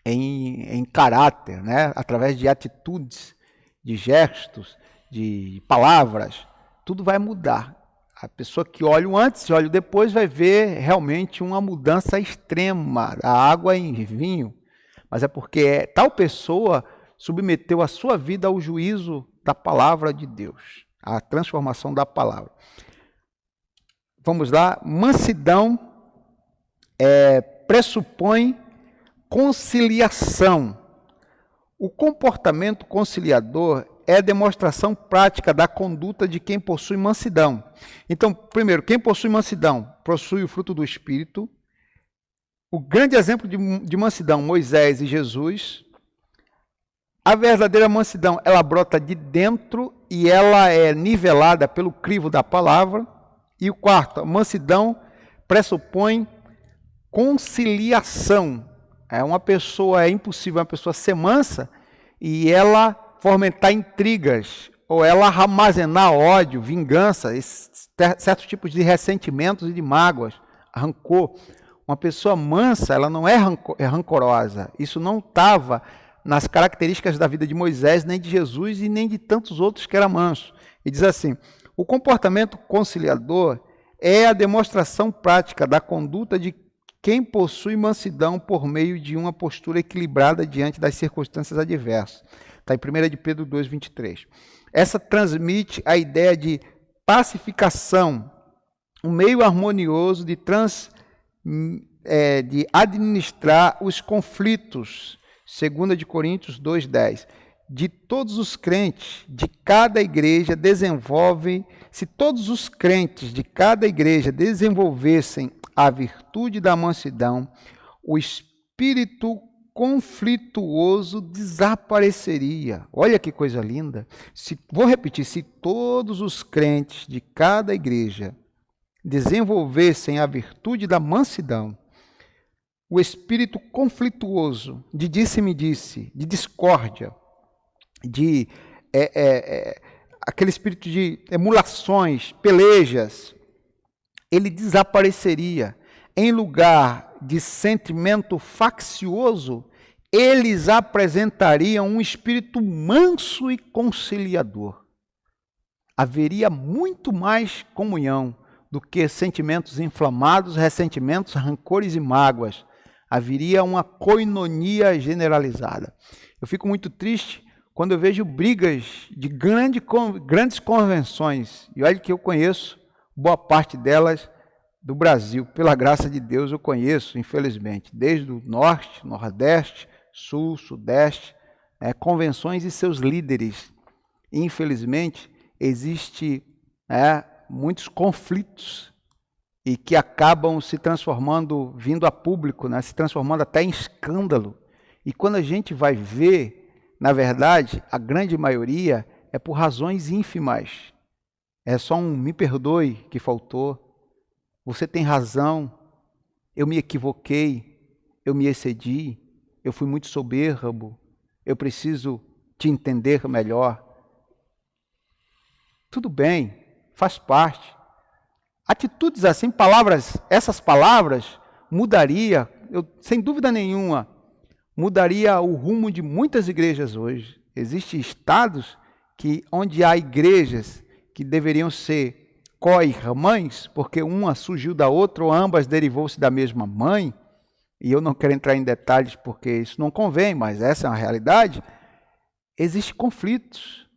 em caráter, né? Através de atitudes, de gestos, de palavras, tudo vai mudar. A pessoa que olha o antes e olha o depois vai ver realmente uma mudança extrema, a água em vinho. Mas é porque tal pessoa submeteu a sua vida ao juízo da palavra de Deus, à transformação da palavra. Vamos lá, mansidão pressupõe conciliação. O comportamento conciliador é a demonstração prática da conduta de quem possui mansidão. Então, primeiro, quem possui mansidão possui o fruto do Espírito. O grande exemplo de mansidão, Moisés e Jesus. A verdadeira mansidão, ela brota de dentro e ela é nivelada pelo crivo da palavra. E o quarto, a mansidão pressupõe conciliação. É impossível uma pessoa ser mansa e ela fomentar intrigas, ou ela armazenar ódio, vingança, certos tipos de ressentimentos e de mágoas, rancor. Uma pessoa mansa, ela não é rancorosa. Isso não estava nas características da vida de Moisés, nem de Jesus e nem de tantos outros que eram mansos. E diz assim, o comportamento conciliador é a demonstração prática da conduta de quem possui mansidão por meio de uma postura equilibrada diante das circunstâncias adversas. Está em 1 de Pedro 2,23. Essa transmite a ideia de pacificação, um meio harmonioso de administrar os conflitos. 2 de Coríntios 2,10. De todos os crentes de cada igreja se todos os crentes de cada igreja desenvolvessem a virtude da mansidão, o espírito conflituoso desapareceria. Olha que coisa linda. Vou repetir, se todos os crentes de cada igreja desenvolvessem a virtude da mansidão, o espírito conflituoso, de disse-me-disse, de discórdia, de aquele espírito de emulações, pelejas, ele desapareceria. Em lugar de sentimento faccioso, eles apresentariam um espírito manso e conciliador. Haveria muito mais comunhão do que sentimentos inflamados, ressentimentos, rancores e mágoas. Haveria uma koinonia generalizada. Eu fico muito triste quando eu vejo brigas de grandes convenções. E olha que eu conheço boa parte delas do Brasil. Pela graça de Deus eu conheço, infelizmente, desde o Norte, Nordeste, Sul, Sudeste, convenções e seus líderes. Infelizmente, existe muitos conflitos e que acabam se transformando, vindo a público, se transformando até em escândalo. E quando a gente vai ver, na verdade, a grande maioria é por razões ínfimas. É só um me perdoe que faltou, você tem razão, eu me equivoquei, eu me excedi, eu fui muito soberbo, eu preciso te entender melhor. Tudo bem, faz parte. Atitudes assim, essas palavras mudaria, sem dúvida nenhuma, mudaria o rumo de muitas igrejas hoje. Existem estados onde há igrejas que deveriam ser co-irmãs, porque uma surgiu da outra, ou ambas derivou-se da mesma mãe, e eu não quero entrar em detalhes porque isso não convém, mas essa é uma realidade. Existem conflitos.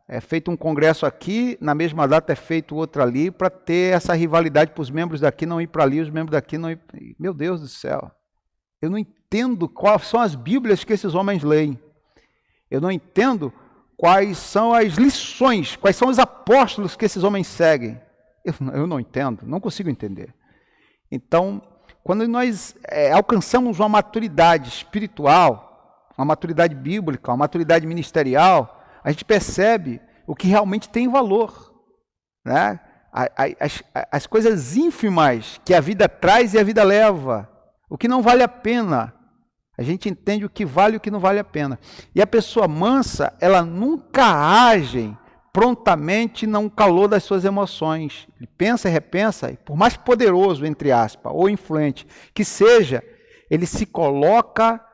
É feito um congresso aqui, na mesma data é feito outro ali, para ter essa rivalidade para os membros daqui não ir para ali, os membros daqui não ir... Meu Deus do céu! Eu não entendo quais são as Bíblias que esses homens leem. Eu não entendo quais são as lições, quais são os apóstolos que esses homens seguem. Eu não entendo, não consigo entender. Então, quando nós alcançamos uma maturidade espiritual, uma maturidade bíblica, uma maturidade ministerial, a gente percebe o que realmente tem valor. As coisas ínfimas que a vida traz e a vida leva, o que não vale a pena. A gente entende o que vale e o que não vale a pena. E a pessoa mansa, ela nunca age prontamente no calor das suas emoções. Ele pensa e repensa, e por mais poderoso, entre aspas, ou influente que seja, ele se coloca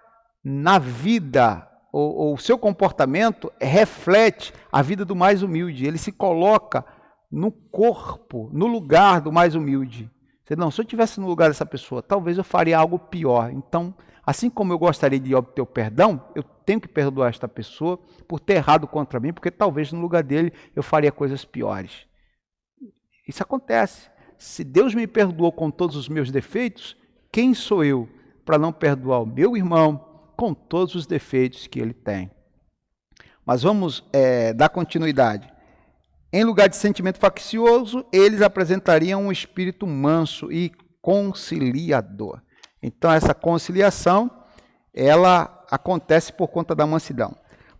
na vida, ou o seu comportamento reflete a vida do mais humilde. Ele se coloca no corpo, no lugar do mais humilde. Não, se eu estivesse no lugar dessa pessoa, talvez eu faria algo pior. Então, assim como eu gostaria de obter o perdão, eu tenho que perdoar esta pessoa por ter errado contra mim, porque talvez no lugar dele eu faria coisas piores. Isso acontece. Se Deus me perdoou com todos os meus defeitos, quem sou eu para não perdoar o meu irmão com todos os defeitos que ele tem? Mas vamos dar continuidade. Em lugar de sentimento faccioso, eles apresentariam um espírito manso e conciliador. Então, essa conciliação, ela acontece por conta da mansidão.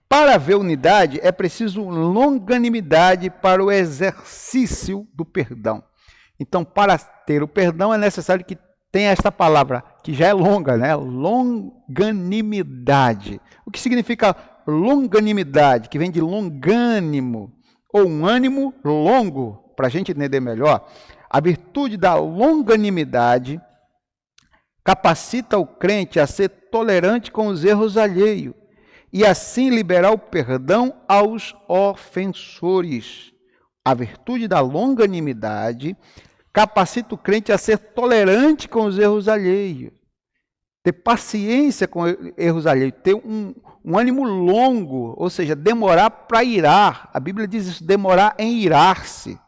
Para haver unidade, é preciso longanimidade para o exercício do perdão. Então, para ter o perdão, é necessário que tenha esta palavra, que já é longa, né? Longanimidade. O que significa longanimidade? Que vem de longânimo, ou um ânimo longo, para a gente entender melhor. A virtude da longanimidade capacita o crente a ser tolerante com os erros alheios e assim liberar o perdão aos ofensores. A virtude da longanimidade capacita o crente a ser tolerante com os erros alheios, ter paciência com erros alheios, ter um ânimo longo, ou seja, demorar para irar. A Bíblia diz isso, demorar em irar-se.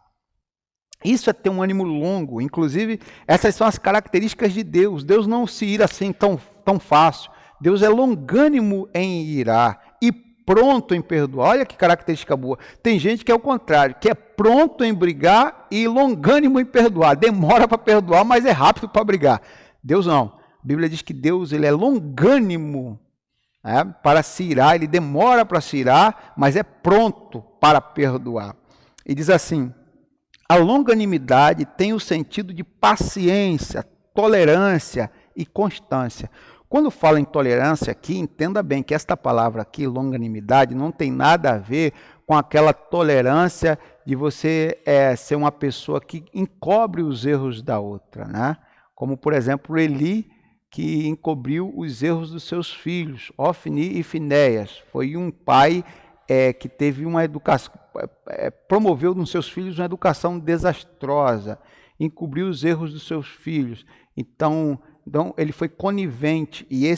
Isso é ter um ânimo longo. Inclusive, essas são as características de Deus. Deus não se ira assim tão fácil. Deus é longânimo em irar e pronto em perdoar. Olha que característica boa. Tem gente que é o contrário, que é pronto em brigar e longânimo em perdoar. Demora para perdoar, mas é rápido para brigar. Deus não. A Bíblia diz que Deus ele é longânimo para se irar. Ele demora para se irar, mas é pronto para perdoar. E diz assim: a longanimidade tem o sentido de paciência, tolerância e constância. Quando fala em tolerância aqui, entenda bem que esta palavra aqui, longanimidade, não tem nada a ver com aquela tolerância de você ser uma pessoa que encobre os erros da outra, né? Como, por exemplo, Eli, que encobriu os erros dos seus filhos, Ofni e Finéias. Foi um pai que teve uma educação, promoveu nos seus filhos uma educação desastrosa, encobriu os erros dos seus filhos. Então ele foi conivente, e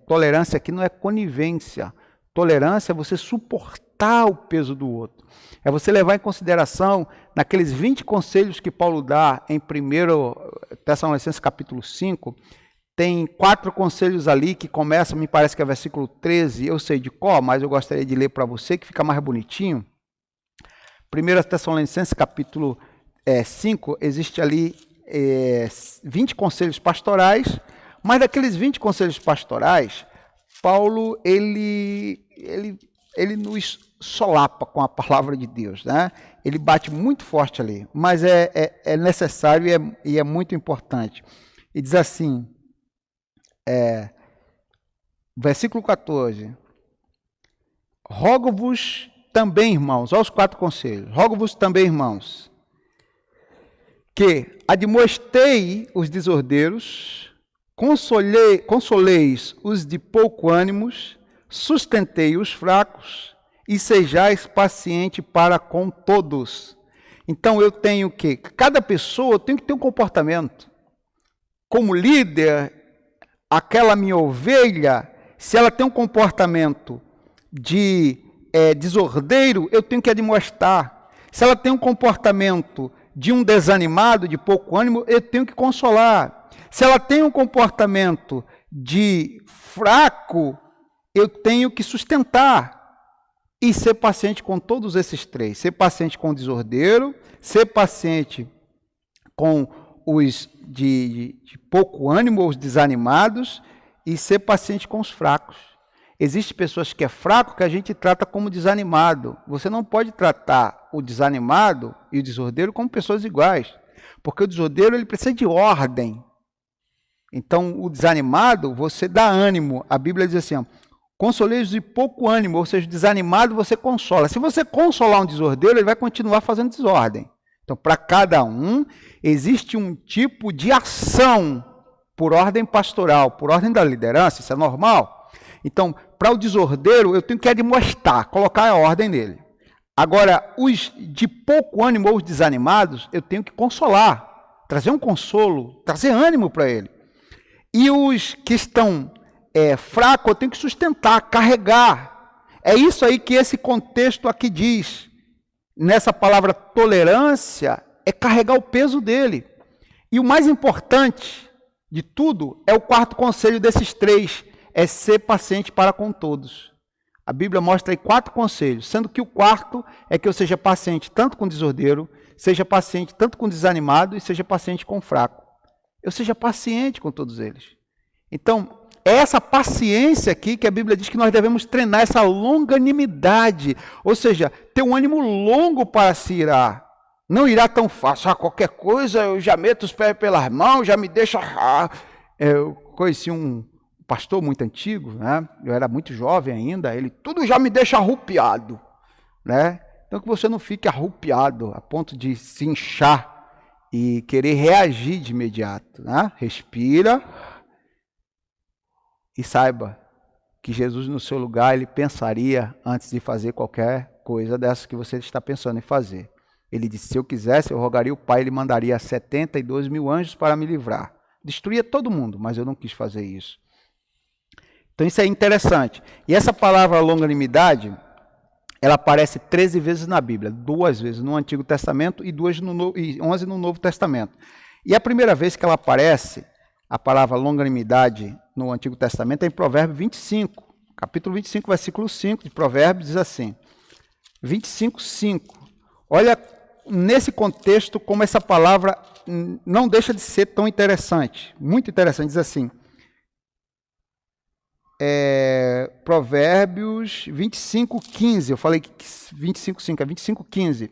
tolerância aqui não é conivência. Tolerância é você suportar o peso do outro. É você levar em consideração, naqueles 20 conselhos que Paulo dá em 1 Tessalonicenses capítulo 5, tem 4 conselhos ali que começam, me parece que é versículo 13, eu sei de cor, mas eu gostaria de ler para você, que fica mais bonitinho. 1 Tessalonicenses capítulo 5, existe ali 20 conselhos pastorais, mas daqueles 20 conselhos pastorais, Paulo, ele nos solapa com a palavra de Deus, né? Ele bate muito forte ali, mas é necessário e é muito importante. E diz assim, versículo 14, rogo-vos também, irmãos, olha os 4 conselhos, rogo-vos também, irmãos, que admoestei os desordeiros, consoleis os de pouco ânimos, sustentei os fracos e sejais paciente para com todos. Então eu tenho que, cada pessoa tem que ter um comportamento. Como líder, aquela minha ovelha, se ela tem um comportamento de desordeiro, eu tenho que admoestar. Se ela tem um comportamento de um desanimado, de pouco ânimo, eu tenho que consolar. Se ela tem um comportamento de fraco, eu tenho que sustentar. E ser paciente com todos esses 3. Ser paciente com o desordeiro, ser paciente com os de pouco ânimo, os desanimados, e ser paciente com os fracos. Existem pessoas que é fraco que a gente trata como desanimado. Você não pode tratar o desanimado e o desordeiro como pessoas iguais, porque o desordeiro ele precisa de ordem. Então, o desanimado, você dá ânimo. A Bíblia diz assim, consoleis de pouco ânimo, ou seja, desanimado você consola. Se você consolar um desordeiro, ele vai continuar fazendo desordem. Então, para cada um, existe um tipo de ação por ordem pastoral, por ordem da liderança, isso é normal. Então, para o desordeiro, eu tenho que admoestar, colocar a ordem nele. Agora, os de pouco ânimo ou os desanimados, eu tenho que consolar, trazer um consolo, trazer ânimo para ele. E os que estão fracos, eu tenho que sustentar, carregar. É isso aí que esse contexto aqui diz. nessa palavra tolerância é carregar o peso dele. E o mais importante de tudo é o quarto conselho desses três, é ser paciente para com todos. A Bíblia mostra aí 4 conselhos, sendo que o quarto é que eu seja paciente tanto com o desordeiro, seja paciente tanto com o desanimado e seja paciente com o fraco. Eu seja paciente com todos eles. Então, é essa paciência aqui que a Bíblia diz que nós devemos treinar, essa longanimidade, ou seja, ter um ânimo longo para se irar. Não irá tão fácil, qualquer coisa eu já meto os pés pelas mãos, já me deixa... Eu conheci um pastor muito antigo, né? Eu era muito jovem ainda, ele tudo já me deixa arrupiado, né? Então que você não fique arrupiado a ponto de se inchar e querer reagir de imediato, né? Respira e saiba que Jesus no seu lugar, ele pensaria antes de fazer qualquer coisa dessa que você está pensando em fazer. Ele disse, se eu quisesse, eu rogaria o Pai, ele mandaria 72 mil anjos para me livrar. Destruía todo mundo, mas eu não quis fazer isso. Então isso é interessante. E essa palavra longanimidade, ela aparece 13 vezes na Bíblia, 2 vezes no Antigo Testamento e 11 no Novo Testamento. E a primeira vez que ela aparece, a palavra longanimidade no Antigo Testamento é em Provérbios 25. Capítulo 25, versículo 5 de Provérbios diz assim, 25, 5. Olha nesse contexto como essa palavra não deixa de ser tão interessante, muito interessante, diz assim, Provérbios 25, 15, eu falei que 25, 5, é 25, 15.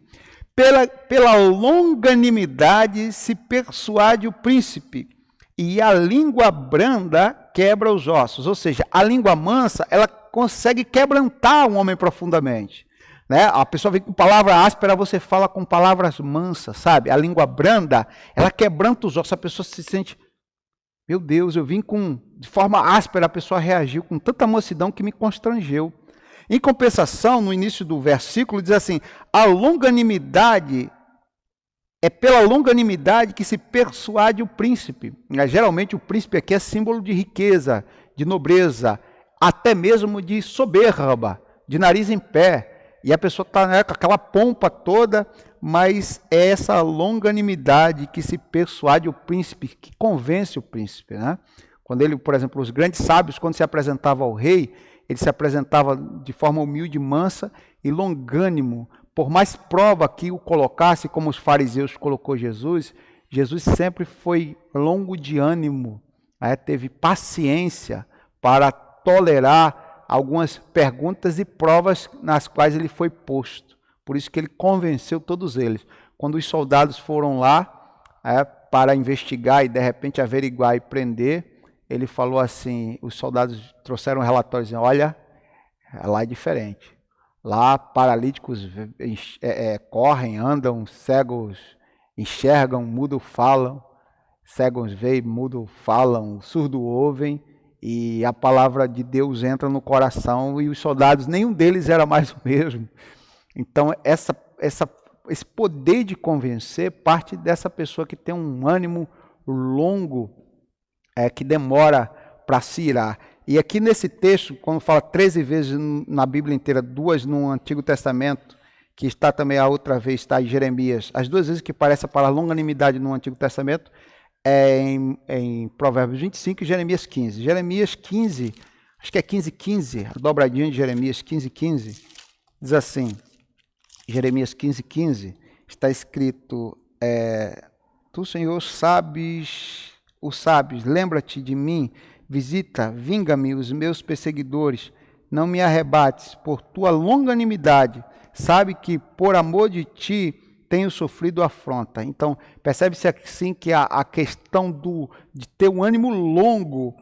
Pela longanimidade se persuade o príncipe, e a língua branda quebra os ossos. Ou seja, a língua mansa, ela consegue quebrantar um homem profundamente. Né? A pessoa vem com palavra áspera, você fala com palavras mansas, sabe? A língua branda, ela quebranta os ossos, a pessoa se sente... Meu Deus, eu vim de forma áspera, a pessoa reagiu com tanta mansidão que me constrangeu. Em compensação, no início do versículo, diz assim, a longanimidade, é pela longanimidade que se persuade o príncipe. Geralmente o príncipe aqui é símbolo de riqueza, de nobreza, até mesmo de soberba, de nariz em pé. E a pessoa está, né, com aquela pompa toda, mas é essa longanimidade que se persuade o príncipe, que convence o príncipe. Né? Quando ele, por exemplo, os grandes sábios, quando se apresentava ao rei, ele se apresentava de forma humilde, mansa e longânimo. Por mais prova que o colocasse, como os fariseus colocou Jesus, Jesus sempre foi longo de ânimo, né? Teve paciência para tolerar algumas perguntas e provas nas quais ele foi posto. Por isso que ele convenceu todos eles. Quando os soldados foram lá para investigar e de repente averiguar e prender, ele falou assim, os soldados trouxeram um relatório dizendo, olha, lá é diferente. Lá paralíticos correm, andam, cegos enxergam, mudos falam, cegos veem, mudos falam, surdos ouvem, e a palavra de Deus entra no coração e os soldados, nenhum deles era mais o mesmo. Então, esse poder de convencer parte dessa pessoa que tem um ânimo longo, que demora para se irar. E aqui nesse texto, quando fala 13 vezes na Bíblia inteira, 2 no Antigo Testamento, que está também a outra vez, está em Jeremias, as 2 vezes que aparece a palavra longanimidade no Antigo Testamento, em Provérbios 25 e Jeremias 15. Jeremias 15, acho que é 15, 15, a dobradinha de Jeremias 15, 15, diz assim, Jeremias 15, 15, está escrito, tu, Senhor, sabes, lembra-te de mim, visita, vinga-me os meus perseguidores, não me arrebates por tua longanimidade, sabe que por amor de ti tenho sofrido afronta. Então, percebe-se assim que a questão de ter um ânimo longo,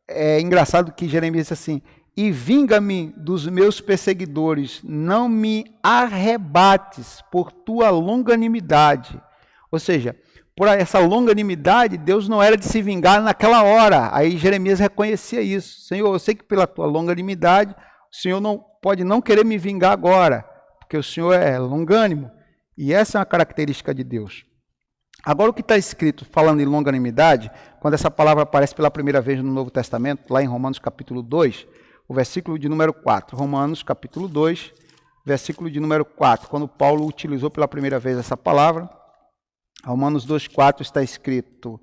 é engraçado que Jeremias diz assim, e vinga-me dos meus perseguidores, não me arrebates por tua longanimidade. Ou seja, por essa longanimidade, Deus não era de se vingar naquela hora. Aí Jeremias reconhecia isso. Senhor, eu sei que pela tua longanimidade, o Senhor não pode não querer me vingar agora, porque o Senhor é longânimo. E essa é uma característica de Deus. Agora, o que está escrito, falando em longanimidade, quando essa palavra aparece pela primeira vez no Novo Testamento, lá em Romanos capítulo 2, o versículo de número 4. Romanos capítulo 2, versículo de número 4, quando Paulo utilizou pela primeira vez essa palavra. Romanos 2,4 está escrito,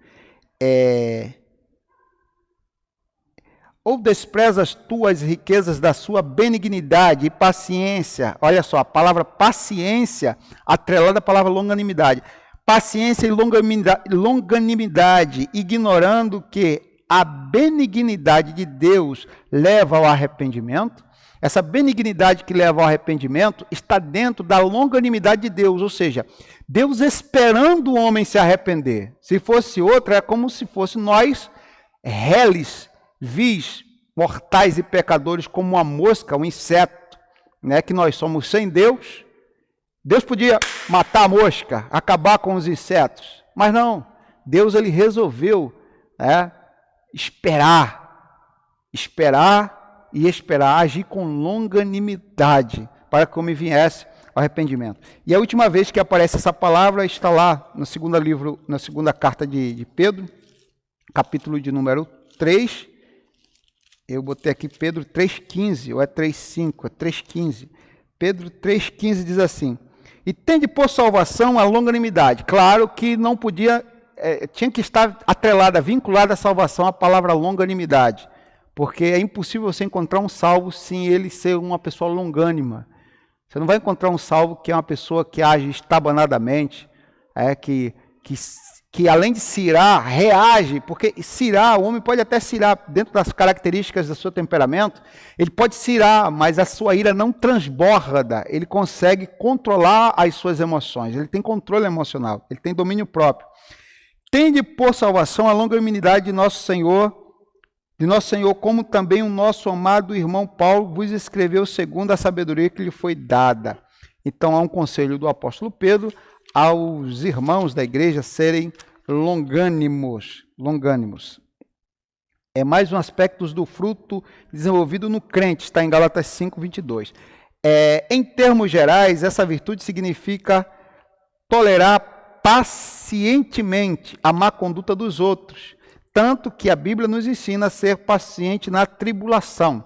ou desprezas tu as riquezas da sua benignidade e paciência. Olha só, a palavra paciência atrelada à palavra longanimidade. Paciência e longanimidade, ignorando que a benignidade de Deus leva ao arrependimento. Essa benignidade que leva ao arrependimento está dentro da longanimidade de Deus, ou seja, Deus esperando o homem se arrepender. Se fosse outra, é como se fosse nós, reles, vis, mortais e pecadores, como uma mosca, um inseto, né, que nós somos sem Deus. Deus podia matar a mosca, acabar com os insetos, mas não. Deus ele resolveu esperar, agir com longanimidade, para que o homem viesse ao arrependimento. E a última vez que aparece essa palavra está lá no segundo livro, na segunda carta de Pedro, capítulo de número 3. Eu botei aqui Pedro 3,15, ou é 3,5, é 3,15. Pedro 3,15 diz assim: e tende por salvação a longanimidade. Claro que não podia, tinha que estar atrelada, vinculada à salvação a palavra longanimidade. Porque é impossível você encontrar um salvo sem ele ser uma pessoa longânima. Você não vai encontrar um salvo que é uma pessoa que age estabanadamente, que além de se irar, reage, porque se irar, o homem pode até se irar dentro das características do seu temperamento, ele pode se irar, mas a sua ira não transborda, ele consegue controlar as suas emoções, ele tem controle emocional, ele tem domínio próprio. Tende por salvação a longanimidade de nosso Senhor, como também o nosso amado irmão Paulo vos escreveu segundo a sabedoria que lhe foi dada. Então, há um conselho do apóstolo Pedro aos irmãos da igreja serem longânimos. É mais um aspecto do fruto desenvolvido no crente, está em Gálatas 5:22. Em termos gerais, essa virtude significa tolerar pacientemente a má conduta dos outros, tanto que a Bíblia nos ensina a ser paciente na tribulação.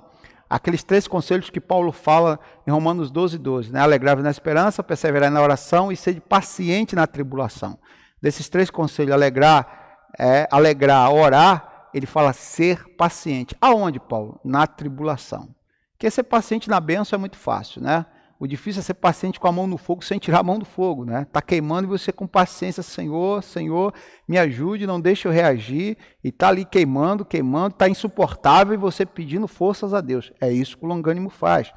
Aqueles 3 conselhos que Paulo fala em Romanos 12:12, né? Alegrai-vos na esperança, perseverai na oração e sede paciente na tribulação. Desses 3 conselhos, alegrar, orar, ele fala ser paciente. Aonde, Paulo? Na tribulação. Porque ser paciente na bênção é muito fácil, né? O difícil é ser paciente com a mão no fogo sem tirar a mão do fogo, né? Está queimando e você com paciência, Senhor, me ajude, não deixe eu reagir. E está ali queimando, está insuportável e você pedindo forças a Deus. É isso que o longânimo faz.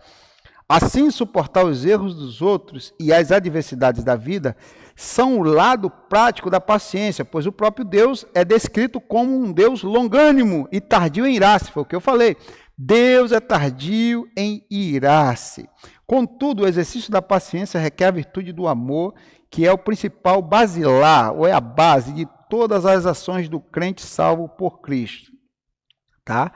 Assim, suportar os erros dos outros e as adversidades da vida são o lado prático da paciência, pois o próprio Deus é descrito como um Deus longânimo e tardio em irar-se, foi o que eu falei. Deus é tardio em irar-se. Contudo, o exercício da paciência requer a virtude do amor, que é o principal basilar, ou é a base de todas as ações do crente salvo por Cristo. Tá?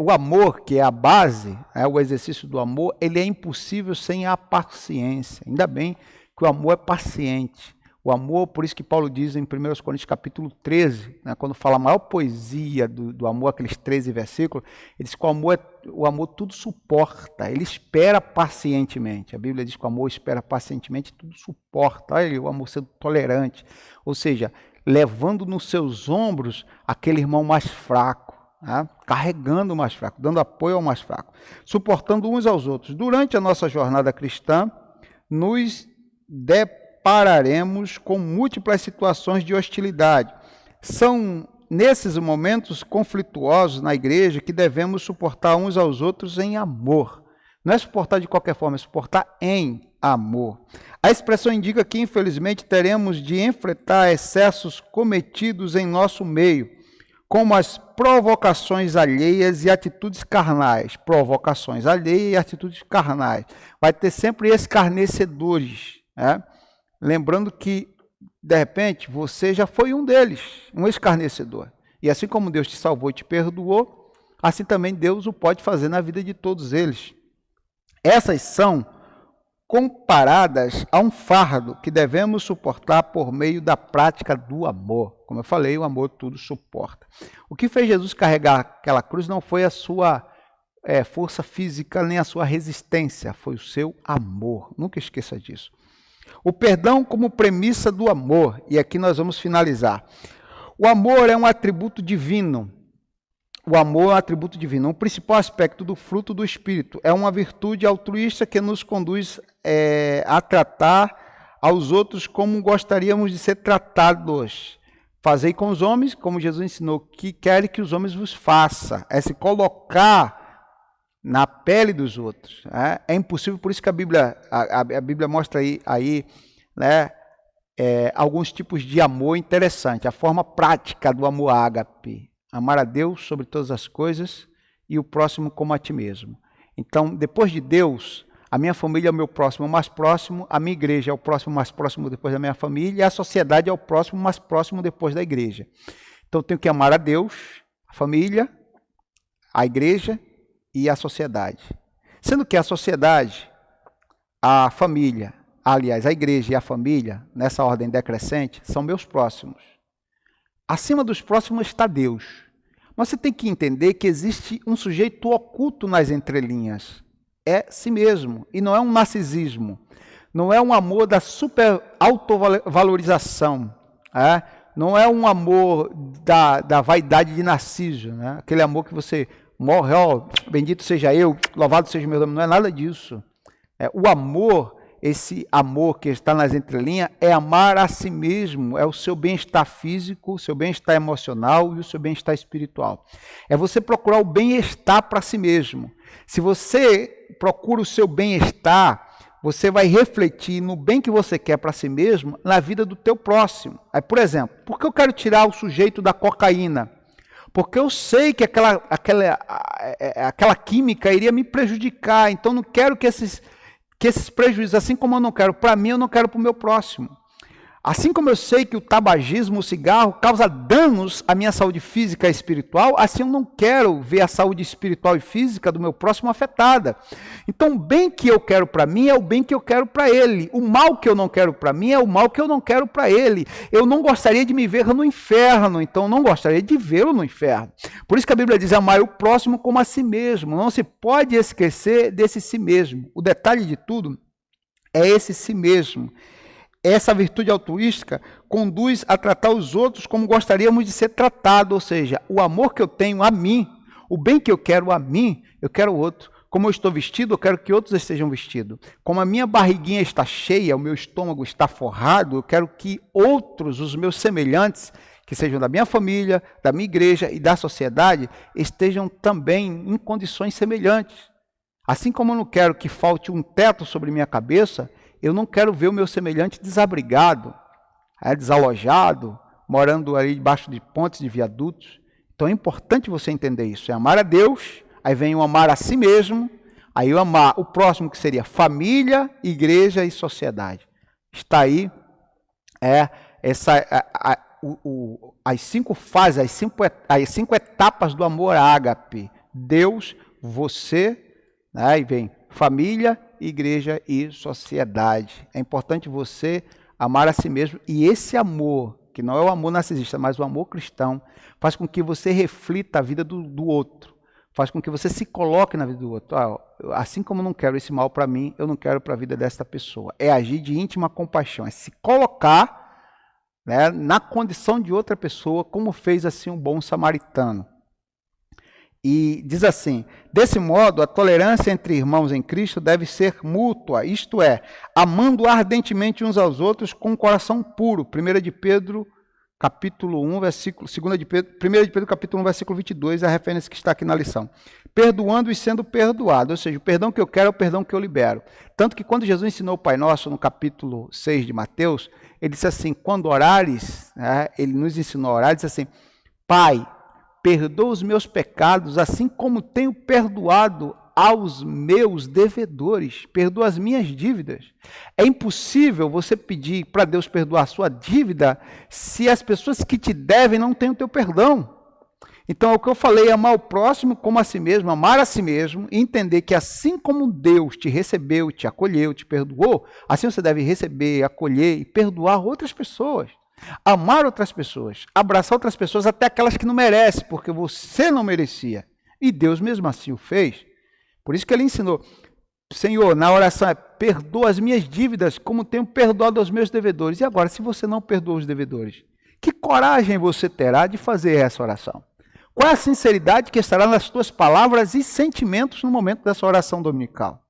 O amor, que é a base, o exercício do amor, ele é impossível sem a paciência. Ainda bem que o amor é paciente. O amor, por isso que Paulo diz em 1 Coríntios capítulo 13, né, quando fala a maior poesia do amor, aqueles 13 versículos, ele diz que o amor tudo suporta, ele espera pacientemente. A Bíblia diz que o amor espera pacientemente, tudo suporta. Olha aí, o amor sendo tolerante, ou seja, levando nos seus ombros aquele irmão mais fraco, né, carregando o mais fraco, dando apoio ao mais fraco, suportando uns aos outros. Durante a nossa jornada cristã, nos depararemos com múltiplas situações de hostilidade. São nesses momentos conflituosos na igreja que devemos suportar uns aos outros em amor. Não é suportar de qualquer forma, é suportar em amor. A expressão indica que, infelizmente, teremos de enfrentar excessos cometidos em nosso meio, como as provocações alheias e atitudes carnais. Provocações alheias e atitudes carnais. Vai ter sempre escarnecedores, né? Lembrando que, de repente, você já foi um deles, um escarnecedor. E assim como Deus te salvou e te perdoou, assim também Deus o pode fazer na vida de todos eles. Essas são comparadas a um fardo que devemos suportar por meio da prática do amor. Como eu falei, o amor tudo suporta. O que fez Jesus carregar aquela cruz não foi a sua força física, nem a sua resistência, foi o seu amor. Nunca esqueça disso. O perdão como premissa do amor, e aqui nós vamos finalizar. O amor é um atributo divino. O amor é um atributo divino. O principal aspecto do fruto do Espírito é uma virtude altruísta que nos conduz a tratar aos outros como gostaríamos de ser tratados. Fazei com os homens, como Jesus ensinou, que querem que os homens vos façam. É se colocar na pele dos outros. É impossível, por isso que a Bíblia mostra aí né, alguns tipos de amor interessantes. A forma prática do amor ágape. Amar a Deus sobre todas as coisas e o próximo como a ti mesmo. Então, depois de Deus, a minha família é o meu próximo mais próximo, a minha igreja é o próximo mais próximo depois da minha família, e a sociedade é o próximo mais próximo depois da igreja. Então, eu tenho que amar a Deus, a família, a igreja e a sociedade. Sendo que a sociedade, a família, aliás, a igreja e a família, nessa ordem decrescente, são meus próximos. Acima dos próximos está Deus. Mas você tem que entender que existe um sujeito oculto nas entrelinhas. É si mesmo. E não é um narcisismo. Não é um amor da super autovalorização. Não é um amor da vaidade de Narciso. Né? Aquele amor que você morre, bendito seja eu, louvado seja o meu nome. Não é nada disso. O amor... Esse amor que está nas entrelinhas é amar a si mesmo, é o seu bem-estar físico, o seu bem-estar emocional e o seu bem-estar espiritual. É você procurar o bem-estar para si mesmo. Se você procura o seu bem-estar, você vai refletir no bem que você quer para si mesmo na vida do teu próximo. Aí, por exemplo, por que eu quero tirar o sujeito da cocaína? Porque eu sei que aquela química iria me prejudicar, então não quero que esses prejuízos, assim como eu não quero para mim, eu não quero para o meu próximo. Assim como eu sei que o tabagismo, o cigarro, causa danos à minha saúde física e espiritual, assim eu não quero ver a saúde espiritual e física do meu próximo afetada. Então, o bem que eu quero para mim é o bem que eu quero para ele. O mal que eu não quero para mim é o mal que eu não quero para ele. Eu não gostaria de me ver no inferno, então eu não gostaria de vê-lo no inferno. Por isso que a Bíblia diz, amar o próximo como a si mesmo. Não se pode esquecer desse si mesmo. O detalhe de tudo é esse si mesmo. Essa virtude altruística conduz a tratar os outros como gostaríamos de ser tratados, ou seja, o amor que eu tenho a mim, o bem que eu quero a mim, eu quero o outro. Como eu estou vestido, eu quero que outros estejam vestidos. Como a minha barriguinha está cheia, o meu estômago está forrado, eu quero que outros, os meus semelhantes, que sejam da minha família, da minha igreja e da sociedade, estejam também em condições semelhantes. Assim como eu não quero que falte um teto sobre minha cabeça, eu não quero ver o meu semelhante desabrigado, desalojado, morando ali debaixo de pontes, de viadutos. Então é importante você entender isso. É amar a Deus, aí vem o amar a si mesmo, aí o amar o próximo, que seria família, igreja e sociedade. Está aí as 5 fases, as cinco etapas do amor ágape. Deus, você, aí vem família, igreja e sociedade. É importante você amar a si mesmo, e esse amor, que não é o amor narcisista, mas o amor cristão, faz com que você reflita a vida do outro, faz com que você se coloque na vida do outro. Assim como eu não quero esse mal para mim, eu não quero para a vida desta pessoa. É agir de íntima compaixão, é se colocar, né, na condição de outra pessoa, como fez assim um bom samaritano. E diz assim, desse modo, a tolerância entre irmãos em Cristo deve ser mútua, isto é, amando ardentemente uns aos outros com um coração puro. 1 de Pedro, capítulo 1, versículo, 1 de Pedro, capítulo 1, versículo 22, é a referência que está aqui na lição. Perdoando e sendo perdoado, ou seja, o perdão que eu quero é o perdão que eu libero. Tanto que quando Jesus ensinou o Pai Nosso, no capítulo 6 de Mateus, ele disse assim, quando orares, né, ele nos ensinou a orar, ele disse assim, Pai, perdoa os meus pecados, assim como tenho perdoado aos meus devedores. Perdoa as minhas dívidas. É impossível você pedir para Deus perdoar a sua dívida se as pessoas que te devem não têm o teu perdão. Então, é o que eu falei, amar o próximo como a si mesmo, amar a si mesmo, e entender que assim como Deus te recebeu, te acolheu, te perdoou, assim você deve receber, acolher e perdoar outras pessoas. Amar outras pessoas, abraçar outras pessoas, até aquelas que não merecem, porque você não merecia. E Deus mesmo assim o fez. Por isso que ele ensinou, Senhor, na oração, perdoa as minhas dívidas como tenho perdoado aos meus devedores. E agora, se você não perdoa os devedores, que coragem você terá de fazer essa oração? Qual é a sinceridade que estará nas tuas palavras e sentimentos no momento dessa oração dominical?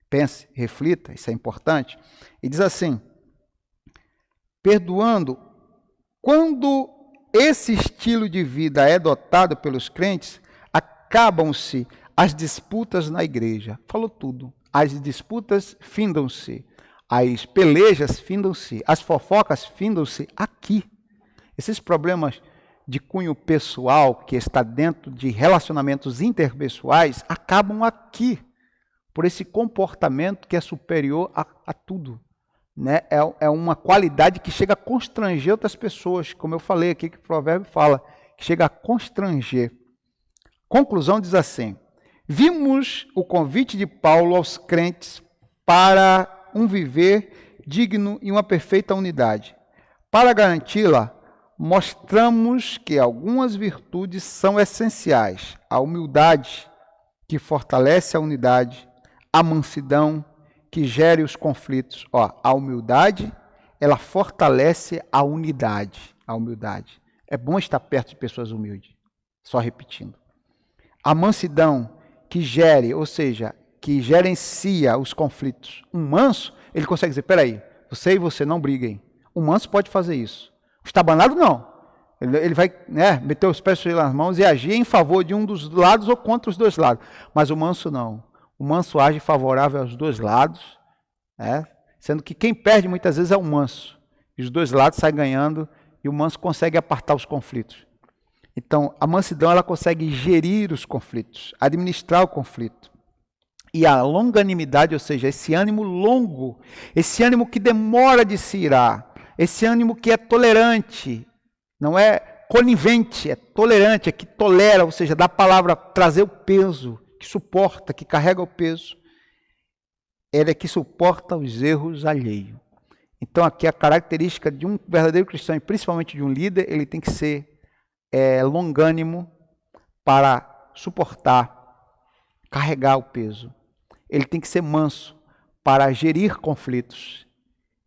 Pense, reflita, isso é importante. E diz assim, perdoando, quando esse estilo de vida é adotado pelos crentes, acabam-se as disputas na igreja. Falou tudo. As disputas findam-se, as pelejas findam-se, as fofocas findam-se aqui. Esses problemas de cunho pessoal, que está dentro de relacionamentos interpessoais, acabam aqui, por esse comportamento que é superior a tudo. Né? É uma qualidade que chega a constranger outras pessoas, como eu falei aqui, que o provérbio fala, que chega a constranger. Conclusão diz assim, vimos o convite de Paulo aos crentes para um viver digno e uma perfeita unidade. Para garanti-la, mostramos que algumas virtudes são essenciais. A humildade, que fortalece a unidade, a mansidão, que gere os conflitos. A humildade, ela fortalece a unidade. A humildade. É bom estar perto de pessoas humildes. Só repetindo. A mansidão, que gere, ou seja, que gerencia os conflitos. Um manso, ele consegue dizer, peraí, você e você não briguem. Um manso pode fazer isso. O estabanado não. Ele vai meter os pés nas mãos e agir em favor de um dos lados ou contra os dois lados. Mas o manso não. O manso age favorável aos dois lados, sendo que quem perde muitas vezes é o manso. E os dois lados saem ganhando e o manso consegue apartar os conflitos. Então, a mansidão ela consegue gerir os conflitos, administrar o conflito. E a longanimidade, ou seja, esse ânimo longo, esse ânimo que demora de se irar, esse ânimo que é tolerante, não é conivente, é tolerante, é que tolera, ou seja, dá a palavra trazer o peso, que suporta, que carrega o peso. Ele é que suporta os erros alheios. Então aqui a característica de um verdadeiro cristão, e principalmente de um líder, ele tem que ser longânimo para suportar, carregar o peso. Ele tem que ser manso para gerir conflitos.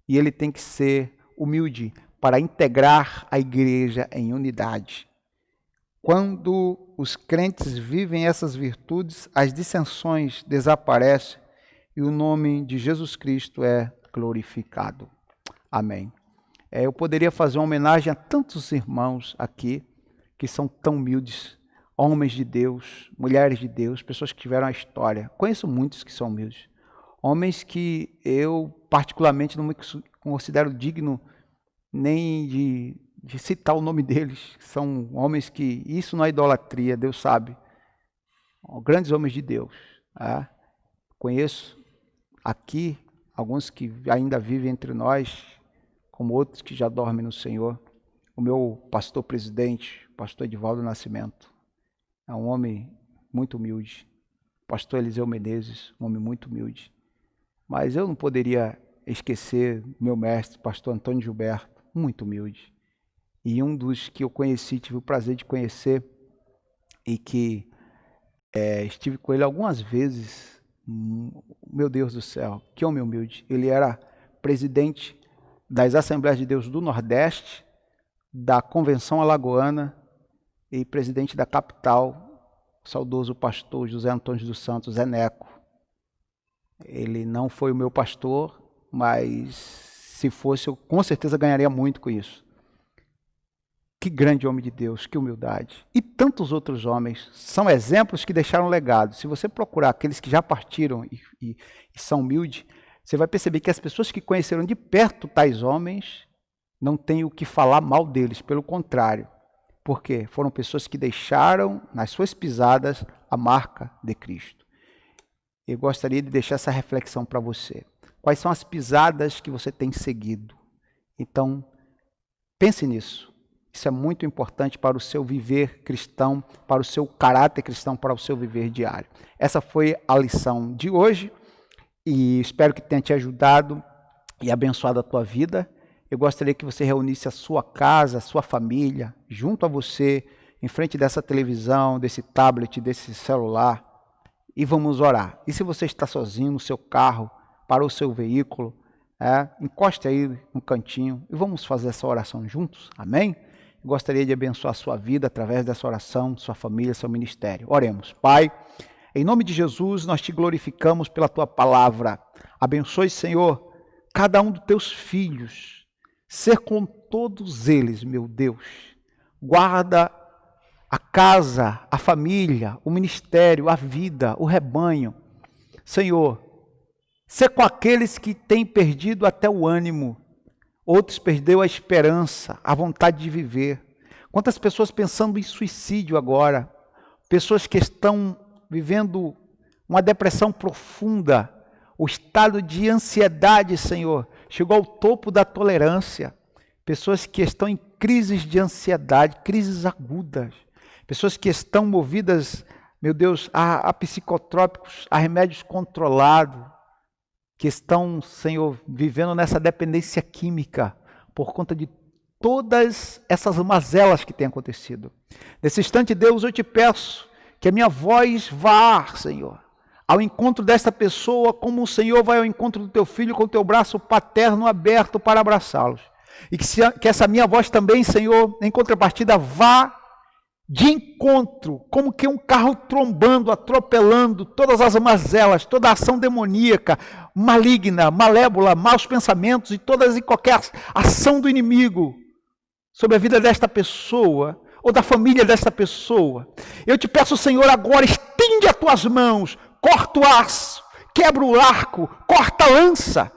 E ele tem que ser humilde para integrar a igreja em unidade. Quando os crentes vivem essas virtudes, as dissensões desaparecem e o nome de Jesus Cristo é glorificado. Amém. Eu poderia fazer uma homenagem a tantos irmãos aqui que são tão humildes, homens de Deus, mulheres de Deus, pessoas que tiveram a história. Conheço muitos que são humildes. Homens que eu particularmente não me considero digno nem de citar o nome deles. São homens que, isso não é idolatria, Deus sabe. Grandes homens de Deus. Conheço aqui alguns que ainda vivem entre nós, como outros que já dormem no Senhor. O meu pastor presidente, pastor Edivaldo Nascimento, é um homem muito humilde. Pastor Eliseu Menezes, um homem muito humilde. Mas eu não poderia esquecer meu mestre, pastor Antônio Gilberto, muito humilde. E um dos que eu conheci, tive o prazer de conhecer, e que estive com ele algumas vezes. Meu Deus do céu, que homem humilde. Ele era presidente das Assembleias de Deus do Nordeste, da Convenção Alagoana e presidente da capital, o saudoso pastor José Antônio dos Santos, Zé Neco. Ele não foi o meu pastor, mas se fosse, eu com certeza ganharia muito com isso. Que grande homem de Deus, que humildade. E tantos outros homens são exemplos que deixaram legado. Se você procurar aqueles que já partiram e são humildes, você vai perceber que as pessoas que conheceram de perto tais homens não têm o que falar mal deles, pelo contrário. Porque foram pessoas que deixaram nas suas pisadas a marca de Cristo. Eu gostaria de deixar essa reflexão para você. Quais são as pisadas que você tem seguido? Então, pense nisso. Isso é muito importante para o seu viver cristão, para o seu caráter cristão, para o seu viver diário. Essa foi a lição de hoje e espero que tenha te ajudado e abençoado a tua vida. Eu gostaria que você reunisse a sua casa, a sua família, junto a você, em frente dessa televisão, desse tablet, desse celular, e vamos orar. E se você está sozinho no seu carro, para o seu veículo, encoste aí no cantinho e vamos fazer essa oração juntos, amém? Gostaria de abençoar a sua vida através dessa oração, sua família, seu ministério. Oremos. Pai, em nome de Jesus, nós te glorificamos pela tua palavra. Abençoe, Senhor, cada um dos teus filhos. Ser com todos eles, meu Deus. Guarda a casa, a família, o ministério, a vida, o rebanho. Senhor, ser com aqueles que têm perdido até o ânimo. Outros perderam a esperança, a vontade de viver. Quantas pessoas pensando em suicídio agora? Pessoas que estão vivendo uma depressão profunda. O estado de ansiedade, Senhor, chegou ao topo da tolerância. Pessoas que estão em crises de ansiedade, crises agudas. Pessoas que estão movidas, meu Deus, a psicotrópicos, a remédios controlados. Que estão, Senhor, vivendo nessa dependência química por conta de todas essas mazelas que têm acontecido. Nesse instante, Deus, eu te peço que a minha voz vá, Senhor, ao encontro desta pessoa, como o Senhor vai ao encontro do teu filho com o teu braço paterno aberto para abraçá-los. E que essa minha voz também, Senhor, em contrapartida, vá de encontro, como que um carro trombando, atropelando todas as mazelas, toda a ação demoníaca, maligna, malévola, maus pensamentos e todas e qualquer ação do inimigo sobre a vida desta pessoa ou da família desta pessoa. Eu te peço, Senhor, agora estende as tuas mãos, corta o aço, quebra o arco, corta a lança,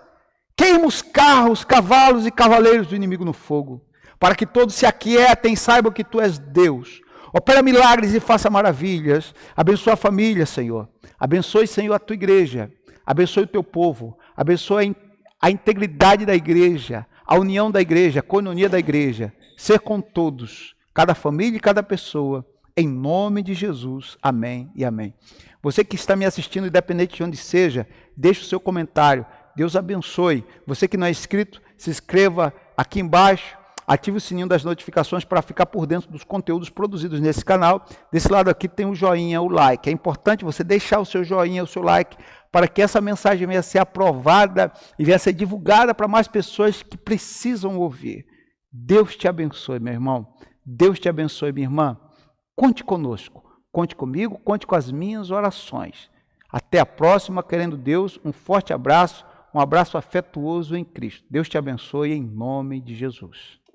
queima os carros, cavalos e cavaleiros do inimigo no fogo, para que todos se aquietem e saibam que tu és Deus. Opera milagres e faça maravilhas. Abençoa a família, Senhor. Abençoe, Senhor, a tua igreja. Abençoe o teu povo. Abençoe a integridade da igreja, a união da igreja, a coinonia da igreja. Ser com todos, cada família e cada pessoa. Em nome de Jesus. Amém e amém. Você que está me assistindo, independente de onde seja, deixe o seu comentário. Deus abençoe. Você que não é inscrito, se inscreva aqui embaixo. Ative o sininho das notificações para ficar por dentro dos conteúdos produzidos nesse canal. Desse lado aqui tem o joinha, o like. É importante você deixar o seu joinha, o seu like, para que essa mensagem venha a ser aprovada e venha a ser divulgada para mais pessoas que precisam ouvir. Deus te abençoe, meu irmão. Deus te abençoe, minha irmã. Conte conosco, conte comigo, conte com as minhas orações. Até a próxima, querendo Deus, um forte abraço, um abraço afetuoso em Cristo. Deus te abençoe em nome de Jesus.